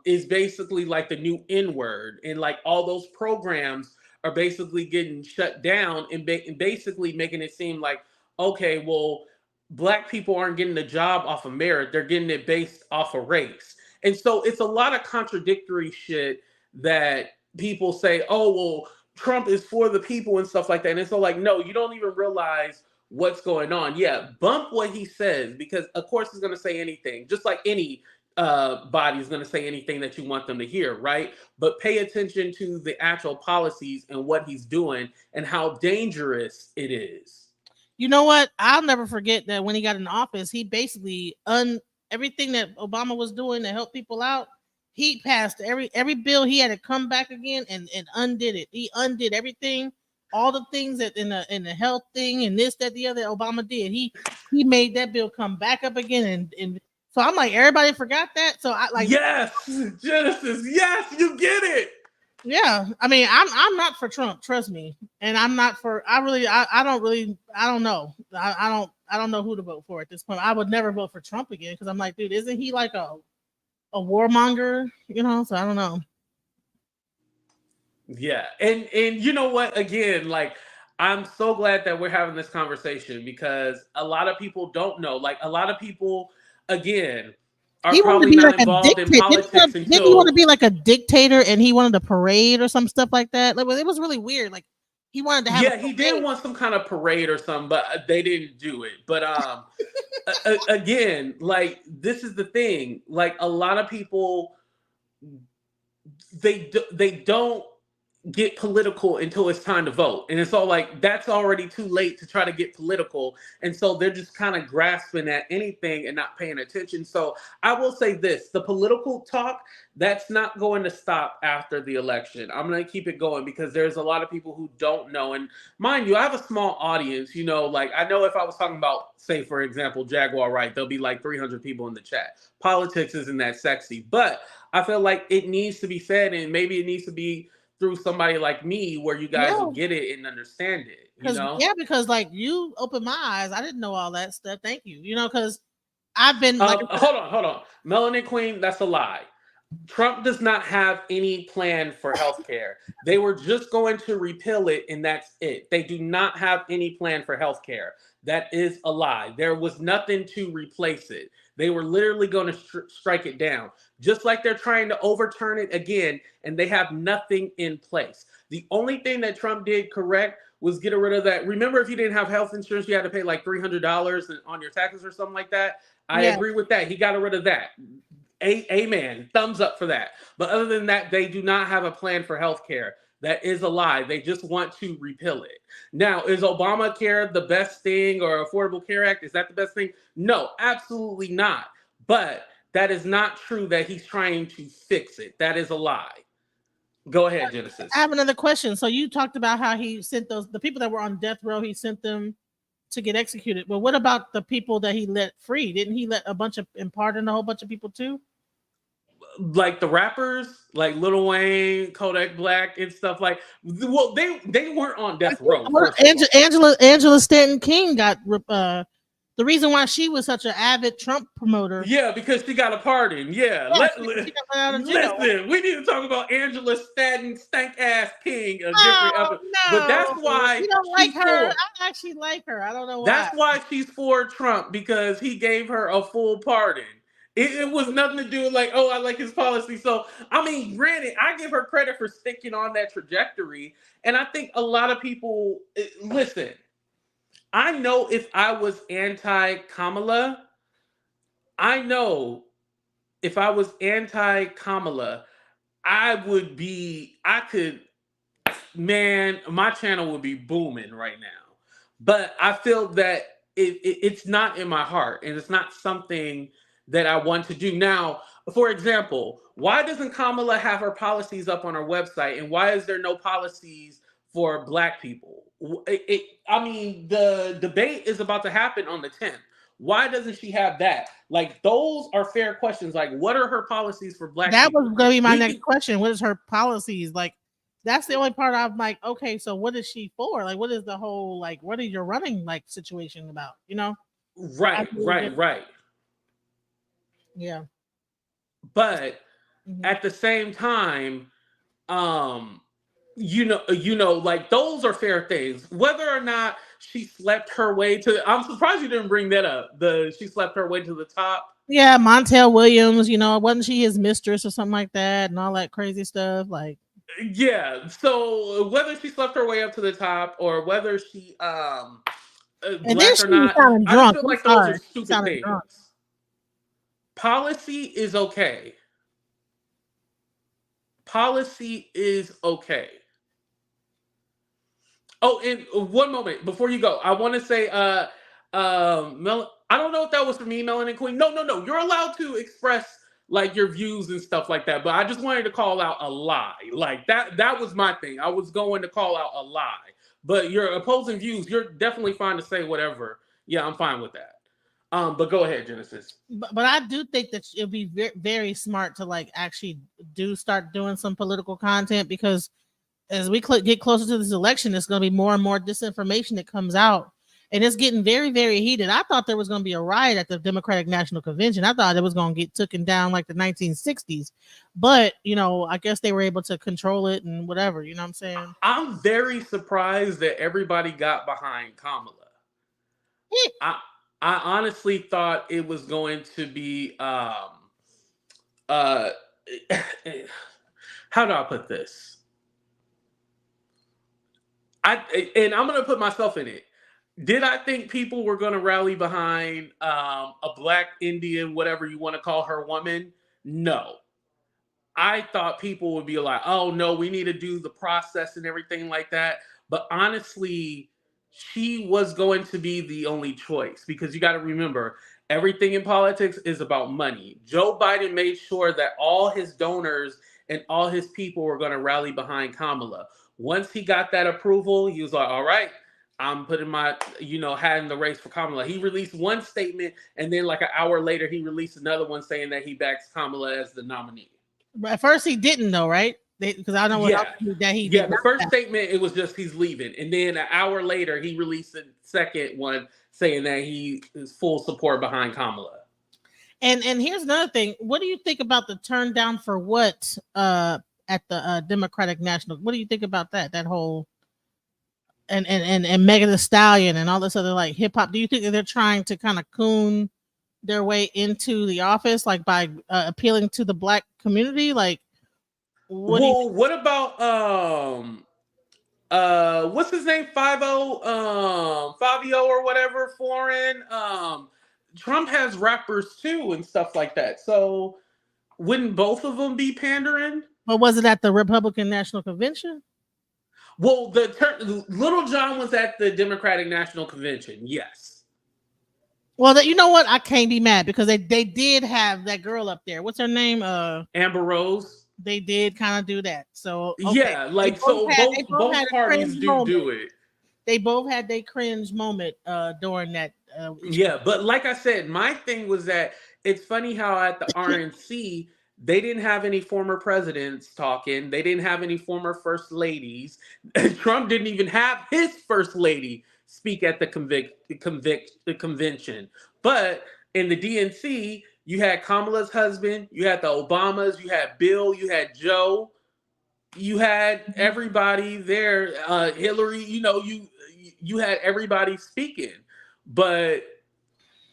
is basically like the new N word, and like all those programs are basically getting shut down, and basically making it seem like, okay, well, black people aren't getting the job off of merit; they're getting it based off of race. And so it's a lot of contradictory shit that people say, oh, well, Trump is for the people and stuff like that. And it's all like, no, you don't even realize what's going on. Yeah, bump what he says, because of course he's going to say anything, just like any body is going to say anything that you want them to hear, right? But pay attention to the actual policies and what he's doing and how dangerous it is. You know what? I'll never forget that when he got in office, he basically everything that Obama was doing to help people out. He passed every bill. He had to come back again and undid it. He undid everything, all the things that in the health thing and this, that, the other Obama did. He made that bill come back up again, and so I'm like, everybody forgot that. So I like, yes, Genesis, yes, you get it. Yeah, I mean, I'm not for Trump, trust me, and I'm not for. I don't know. I don't know who to vote for at this point. I would never vote for Trump again because I'm like, dude, isn't he like a warmonger? You know, so I don't know. Yeah, and you know what? Again, like, I'm so glad that we're having this conversation because a lot of people don't know. Like, a lot of people, again, are probably not like involved in politics didn't he want to be like a dictator and he wanted a parade or some stuff like that? Like, it was really weird. Like, he wanted to have. Yeah, he did want some kind of parade or something, but they didn't do it. But again, like, this is the thing. Like, a lot of people, they don't get political until it's time to vote, and it's all like that's already too late to try to get political, and so they're just kind of grasping at anything and not paying attention. So I will say this: the political talk, that's not going to stop after the election. I'm going to keep it going because there's a lot of people who don't know, and mind you, I have a small audience. You know, like, I know if I was talking about, say for example, Jaguar Wright, there'll be like 300 people in the chat. Politics isn't that sexy, but I feel like it needs to be said, and maybe it needs to be through somebody like me where you guys will get it and understand it, you know? Yeah, because like you opened my eyes. I didn't know all that stuff. Thank you. You know, because I've been like, hold on. Melanin Queen, that's a lie. Trump does not have any plan for healthcare. They were just going to repeal it, and that's it. They do not have any plan for healthcare. That is a lie. There was nothing to replace it. They were literally going to strike it down, just like they're trying to overturn it again, and they have nothing in place. The only thing that Trump did correct was get rid of that. Remember, if you didn't have health insurance, you had to pay like $300 on your taxes or something like that. I agree with that. He got rid of that. Amen. Thumbs up for that. But other than that, they do not have a plan for healthcare. That is a lie. They just want to repeal it. Now, is Obamacare the best thing, or Affordable Care Act? Is that the best thing? No, absolutely not. But that is not true that he's trying to fix it. That is a lie. Go ahead, Genesis. I have another question. So you talked about how he sent the people that were on death row, he sent them to get executed. But what about the people that he let free? Didn't he let pardon a whole bunch of people too? Like the rappers, like Lil Wayne, Kodak Black, and stuff like. Well, they weren't on death row. Angela Stanton King got the reason why she was such an avid Trump promoter. Yeah, because she got a pardon. Yeah, listen, we need to talk about Angela Stanton Stank Ass King of Jeffrey Epstein. No, but that's why you don't like her. I actually like her. I don't know why. That's why she's for Trump, because he gave her a full pardon. It was nothing to do with like, oh, I like his policy. So, I mean, granted, I give her credit for sticking on that trajectory. And I think a lot of people, listen, I know if I was anti-Kamala, I my channel would be booming right now. But I feel that it's not in my heart, and it's not something that I want to do. Now, for example, why doesn't Kamala have her policies up on her website, and why is there no policies for Black people? I mean, the debate is about to happen on the 10th. Why doesn't she have that? Like, those are fair questions. Like, what are her policies for Black That people? was going to be my next question. What is her policies? Like, that's the only part I'm like, okay, so what is she for? Like, what is the whole, like, what is your running, like, situation about? You know? Right. Yeah. But at the same time, you know, like, those are fair things. Whether or not she slept her way to, I'm surprised you didn't bring that up. She slept her way to the top. Yeah, Montel Williams, you know, wasn't she his mistress or something like that, and all that crazy stuff? Like, yeah. So whether she slept her way up to the top or whether she and black then or she not, sounded I just drunk. feel I'm like those are sorry. She stupid sounded things. drunk. Policy is okay. Policy is okay. Oh, and one moment before you go, I want to say, I don't know if that was for me, Melanin Queen. No. You're allowed to express like your views and stuff like that, but I just wanted to call out a lie. Like that was my thing. I was going to call out a lie, but your opposing views, you're definitely fine to say whatever. Yeah, I'm fine with that. But go ahead, Genesis. But I do think that it'd be very, very smart to like actually start doing some political content, because as we get closer to this election, it's going to be more and more disinformation that comes out, and it's getting very, very heated. I thought there was going to be a riot at the Democratic National Convention. I thought it was going to get taken down like the 1960s, but you know, I guess they were able to control it and whatever. You know what I'm saying? I'm very surprised that everybody got behind Kamala. I honestly thought it was going to be uh how do I put this? And I'm gonna put myself in it. Did I think people were gonna rally behind a black Indian, whatever you want to call her, woman? No. I thought people would be like, oh no, we need to do the process and everything like that. But honestly, she was going to be the only choice, because you got to remember, everything in politics is about money. Joe Biden made sure that all his donors and all his people were going to rally behind Kamala. Once he got that approval, he was like, all right, I'm putting my, hat in the race for Kamala. He released one statement, and then like an hour later, he released another one saying that he backs Kamala as the nominee. At first, he didn't though, right? Because I know that he did. The first statement, it was just he's leaving, and then an hour later, he released a second one saying that he is full support behind Kamala. And here's another thing. What do you think about the turn down for what at the Democratic National? What do you think about that? That whole and Megan Thee Stallion and all this other like hip hop. Do you think that they're trying to kind of coon their way into the office, like by appealing to the black community? Like, what about what's his name, Fabio or whatever, foreign? Trump has rappers too and stuff like that. So wouldn't both of them be pandering? But was it at the Republican National Convention? Well, Little John was at the Democratic National Convention. Yes. Well, you know what? I can't be mad because they did have that girl up there. What's her name? Amber Rose. They did kind of do that. So okay. Yeah, like both parties do it. They both had their cringe moment during that. Yeah, but like I said, my thing was that it's funny how at the RNC they didn't have any former presidents talking. They didn't have any former first ladies. Trump didn't even have his first lady speak at the convention. But in the DNC, you had Kamala's husband, you had the Obamas, you had Bill, you had Joe, you had everybody there. Hillary, you had everybody speaking. But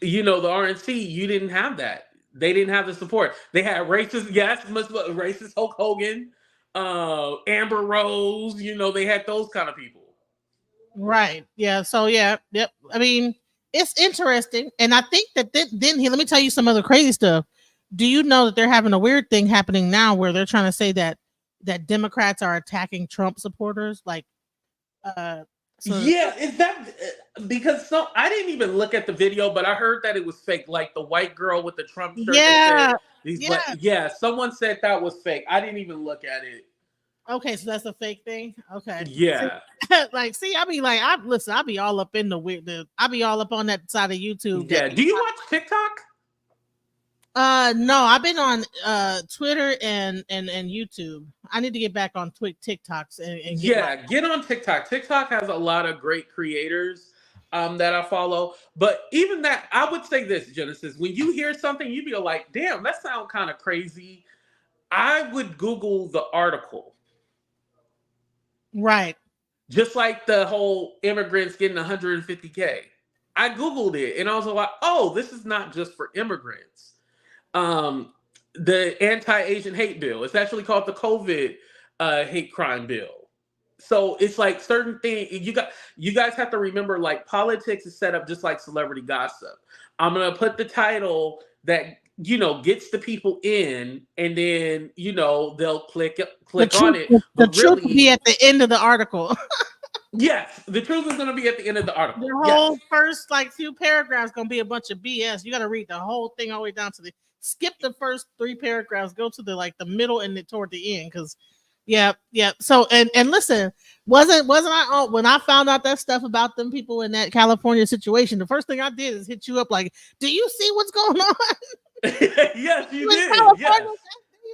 the RNC, you didn't have that. They didn't have the support. They had racist Hulk Hogan, Amber Rose. They had those kind of people. Right. Yeah. So yeah. Yep. I mean, it's interesting, and I think that then let me tell you some other crazy stuff. Do you know that they're having a weird thing happening now where they're trying to say that Democrats are attacking Trump supporters? Like, yeah, is that because I didn't even look at the video, but I heard that it was fake. Like the white girl with the Trump shirt. Yeah. Someone said that was fake. I didn't even look at it. Okay, so that's a fake thing. Okay. Yeah. Like, see, I be like, I be all up in the weird. I be all up on that side of YouTube. Yeah. Do you watch TikTok? No, I've been on Twitter and YouTube. I need to get back on TikToks and Get on TikTok. TikTok has a lot of great creators that I follow. But even that, I would say this, Genesis, when you hear something, you'd be like, damn, that sounds kind of crazy. I would Google the article. Right. Just like the whole immigrants getting 150K. I Googled it and I was like, oh, this is not just for immigrants. The anti-Asian hate bill. It's actually called the COVID hate crime bill. So it's like certain things you guys have to remember, like politics is set up just like celebrity gossip. I'm gonna put the title that gets the people in, and then they'll click on it. The truth will be at the end of the article. Yes, the truth is going to be at the end of the article. The whole first few paragraphs going to be a bunch of BS. You got to read the whole thing all the way down to skip the first 3 paragraphs, go to the middle and toward the end, because yeah. So and listen, wasn't I when I found out that stuff about them people in that California situation, the first thing I did is hit you up like, do you see what's going on? Yes, you did. Yes.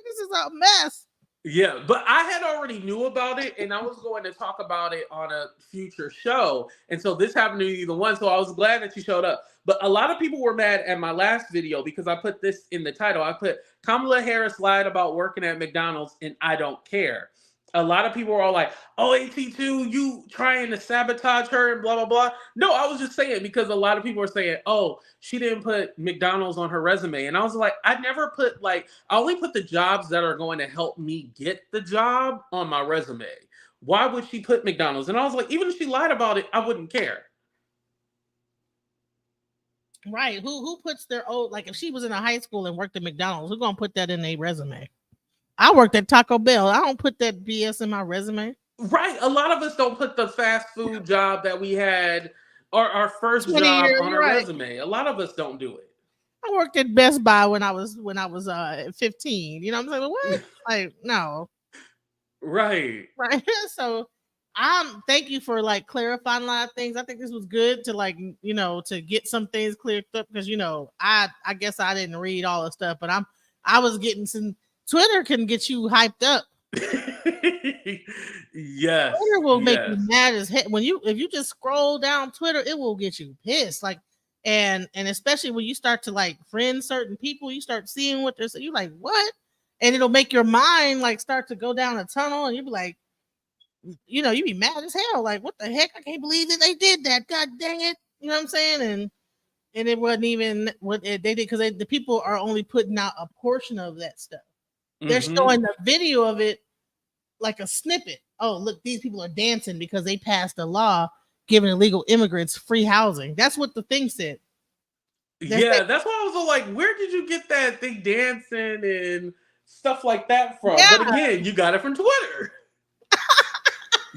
This is a mess. Yeah, but I had already knew about it, and I was going to talk about it on a future show. And so this happened to either one. So I was glad that you showed up. But a lot of people were mad at my last video because I put this in the title. I put Kamala Harris lied about working at McDonald's and I don't care. A lot of people were all like, oh, AT2, you trying to sabotage her and blah, blah, blah. No, I was just saying because a lot of people were saying, oh, she didn't put McDonald's on her resume. And I was like, I never put I only put the jobs that are going to help me get the job on my resume. Why would she put McDonald's? And I was like, even if she lied about it, I wouldn't care. Right. Who puts their old, if she was in a high school and worked at McDonald's, who's going to put that in their resume? I worked at Taco Bell. I don't put that BS in my resume. Right. A lot of us don't put the fast food job that we had or our first job on our resume. A lot of us don't do it. I worked at Best Buy when I was 15. You know what I'm saying? What? No. Right. Right. So thank you for clarifying a lot of things. I think this was good to to get some things cleared up, because I guess I didn't read all the stuff, but I was getting some. Twitter can get you hyped up. Yes. Twitter will make you mad as heck. If you just scroll down Twitter, it will get you pissed. And especially when you start to friend certain people, you start seeing what they're saying. You're like, what? And it'll make your mind start to go down a tunnel, and you'll be like, you be mad as hell. Like, what the heck? I can't believe that they did that. God dang it. You know what I'm saying? And it wasn't even what they did, because the people are only putting out a portion of that stuff. They're showing the video of it like a snippet. Oh, look, these people are dancing because they passed a law giving illegal immigrants free housing. That's what the thing said. That's why I was like, where did you get that thing dancing and stuff like that from? Yeah. But again, you got it from Twitter.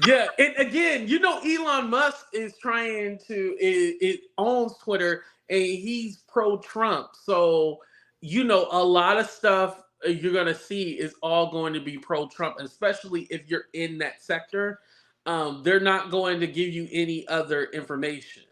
Yeah, and again, Elon Musk is trying to it owns Twitter, and he's pro-Trump. So, a lot of stuff you're going to see is all going to be pro-Trump, especially if you're in that sector. They're not going to give you any other information.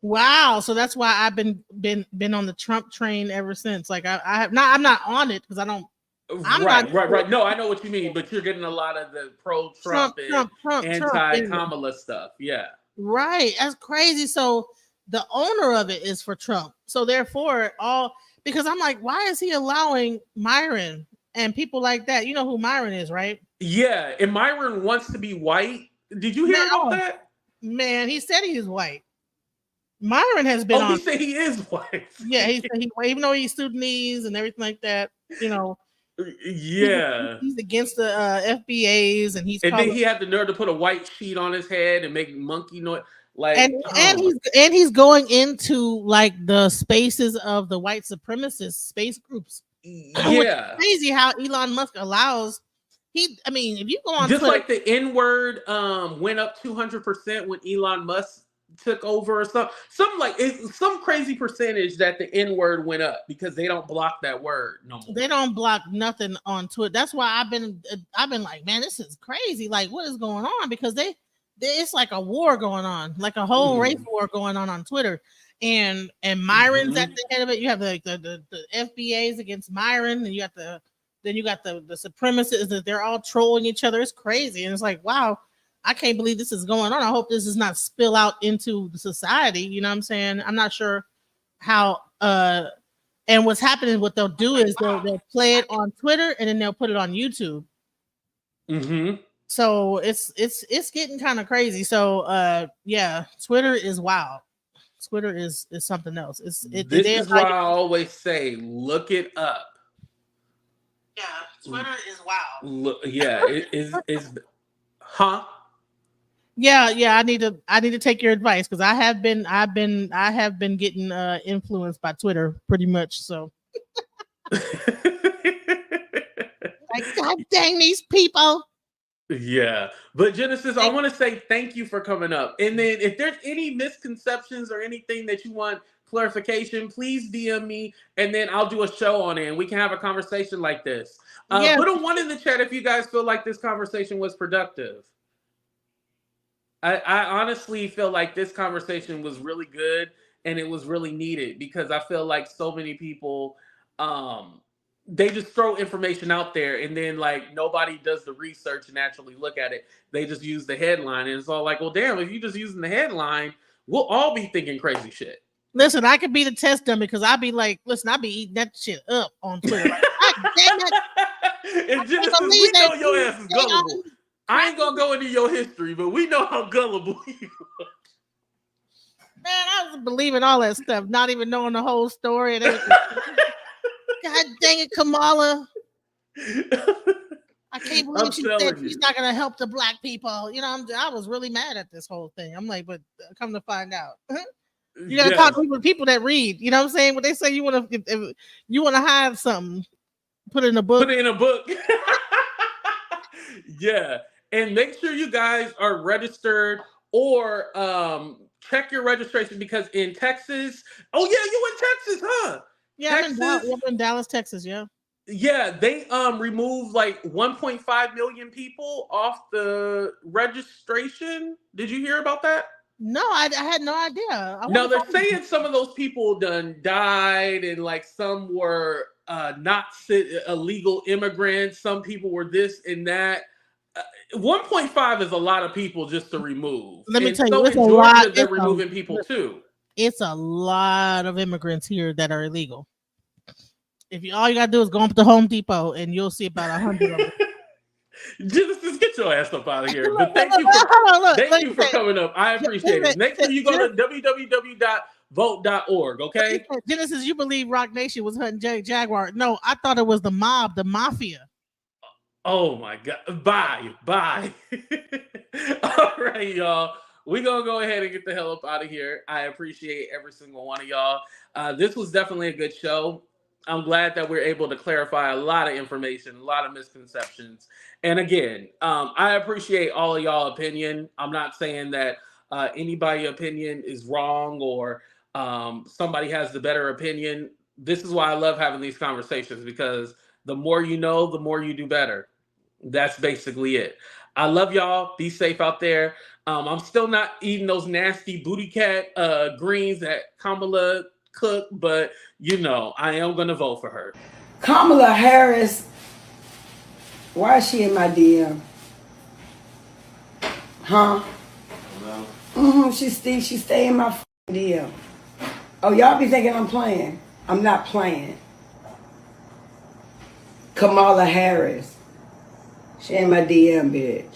Wow. So that's why I've been on the Trump train ever since. I have not, I'm not on it because I don't. Right. No, I know what you mean, but you're getting a lot of the pro-Trump and anti-Kamala stuff. Yeah. Right. That's crazy. So the owner of it is for Trump. So therefore, because I'm like, why is he allowing Myron and people like that? You know who Myron is, right? Yeah, and Myron wants to be white. Did you hear about that? Man, he said he's white. Myron has been on. He said he is white. Yeah, he said even though he's Sudanese and everything like that, Yeah, he's against the FBAs, and then he had the nerve to put a white sheet on his head and make monkey noise. He's going into the spaces of the white supremacist space groups. Yeah, crazy how Elon Musk allows. If you go on just Twitter, like the N-word went up 200% when Elon Musk took over, or some crazy percentage that the N-word went up because they don't block that word no more. They don't block nothing on Twitter. That's why I've been like, man, this is crazy. Like, what is going on? Because it's like a war going on, like a whole race war going on Twitter. And Myron's at the head of it. You have the FBAs against Myron, and you got the supremacists that they're all trolling each other. It's crazy, and it's like, wow, I can't believe this is going on. I hope this does not spill out into the society. You know what I'm saying? I'm not sure how. And what's happening? What they'll do is they'll play it on Twitter, and then they'll put it on YouTube. So it's getting kind of crazy. So yeah, Twitter is wild. Twitter is something else. This is why I always say, look it up. Yeah, Twitter is wild. Look, yeah, it is. Huh? Yeah. I need to take your advice because I have been getting influenced by Twitter pretty much. So, like, God dang these people. Yeah, but Genesis, I want to say thank you for coming up. And then if there's any misconceptions or anything that you want clarification, please DM me, and then I'll do a show on it, and we can have a conversation like this. Put a 1 in the chat if you guys feel like this conversation was productive. I honestly feel like this conversation was really good, and it was really needed because I feel like so many people they just throw information out there, and then like nobody does the research and actually look at it. They just use the headline, and it's all like, well, damn, if you just using the headline, we'll all be thinking crazy shit. Listen, I could be the test dummy because I'll be like, listen, I'll be eating that shit up on Twitter. Like, damn it. And Genesis, we know your ass is gullible. I ain't gonna go into your history, but we know how gullible you are. Man, I was believing all that stuff, not even knowing the whole story and everything. God dang it, Kamala. I can't believe she said she's not going to help the black people. You know, I was really mad at this whole thing. I'm like, but come to find out. You got to talk to people that read. You know what I'm saying? When they say you want to hide something, put it in a book. Put it in a book. Yeah. And make sure you guys are registered or check your registration because in Texas, oh yeah, you in Texas, huh? Yeah, I'm in Dallas, Texas, yeah. Yeah, they removed like 1.5 million people off the registration. Did you hear about that? No, I had no idea. No, they're saying some of those people done died and like some were not illegal immigrants. Some people were this and that. 1.5 is a lot of people just to remove. Let me tell you, it's in Georgia, a lot. They're removing people too. It's a lot of immigrants here that are illegal. If all you gotta do is go up to Home Depot and you'll see about 100 of them. Just get your ass up out of here. But thank you for coming up. I appreciate it. Next time you go to www.vote.org, okay? Genesis, you believe Rock Nation was hunting Jaguar? No, I thought it was the mob, the mafia. Oh my God. Bye. All right, y'all. We're going to go ahead and get the hell up out of here. I appreciate every single one of y'all. This was definitely a good show. I'm glad that we're able to clarify a lot of information, a lot of misconceptions. And again, I appreciate all of y'all opinion. I'm not saying that anybody's opinion is wrong or somebody has the better opinion. This is why I love having these conversations because the more you know, the more you do better. That's basically it. I love y'all. Be safe out there. I'm still not eating those nasty booty cat greens that Kamala cooked, but you know, I am going to vote for her. Kamala Harris, why is she in my DM? Huh? She stay in my DM. Oh, y'all be thinking I'm playing. I'm not playing. Kamala Harris. She in my DM, bitch.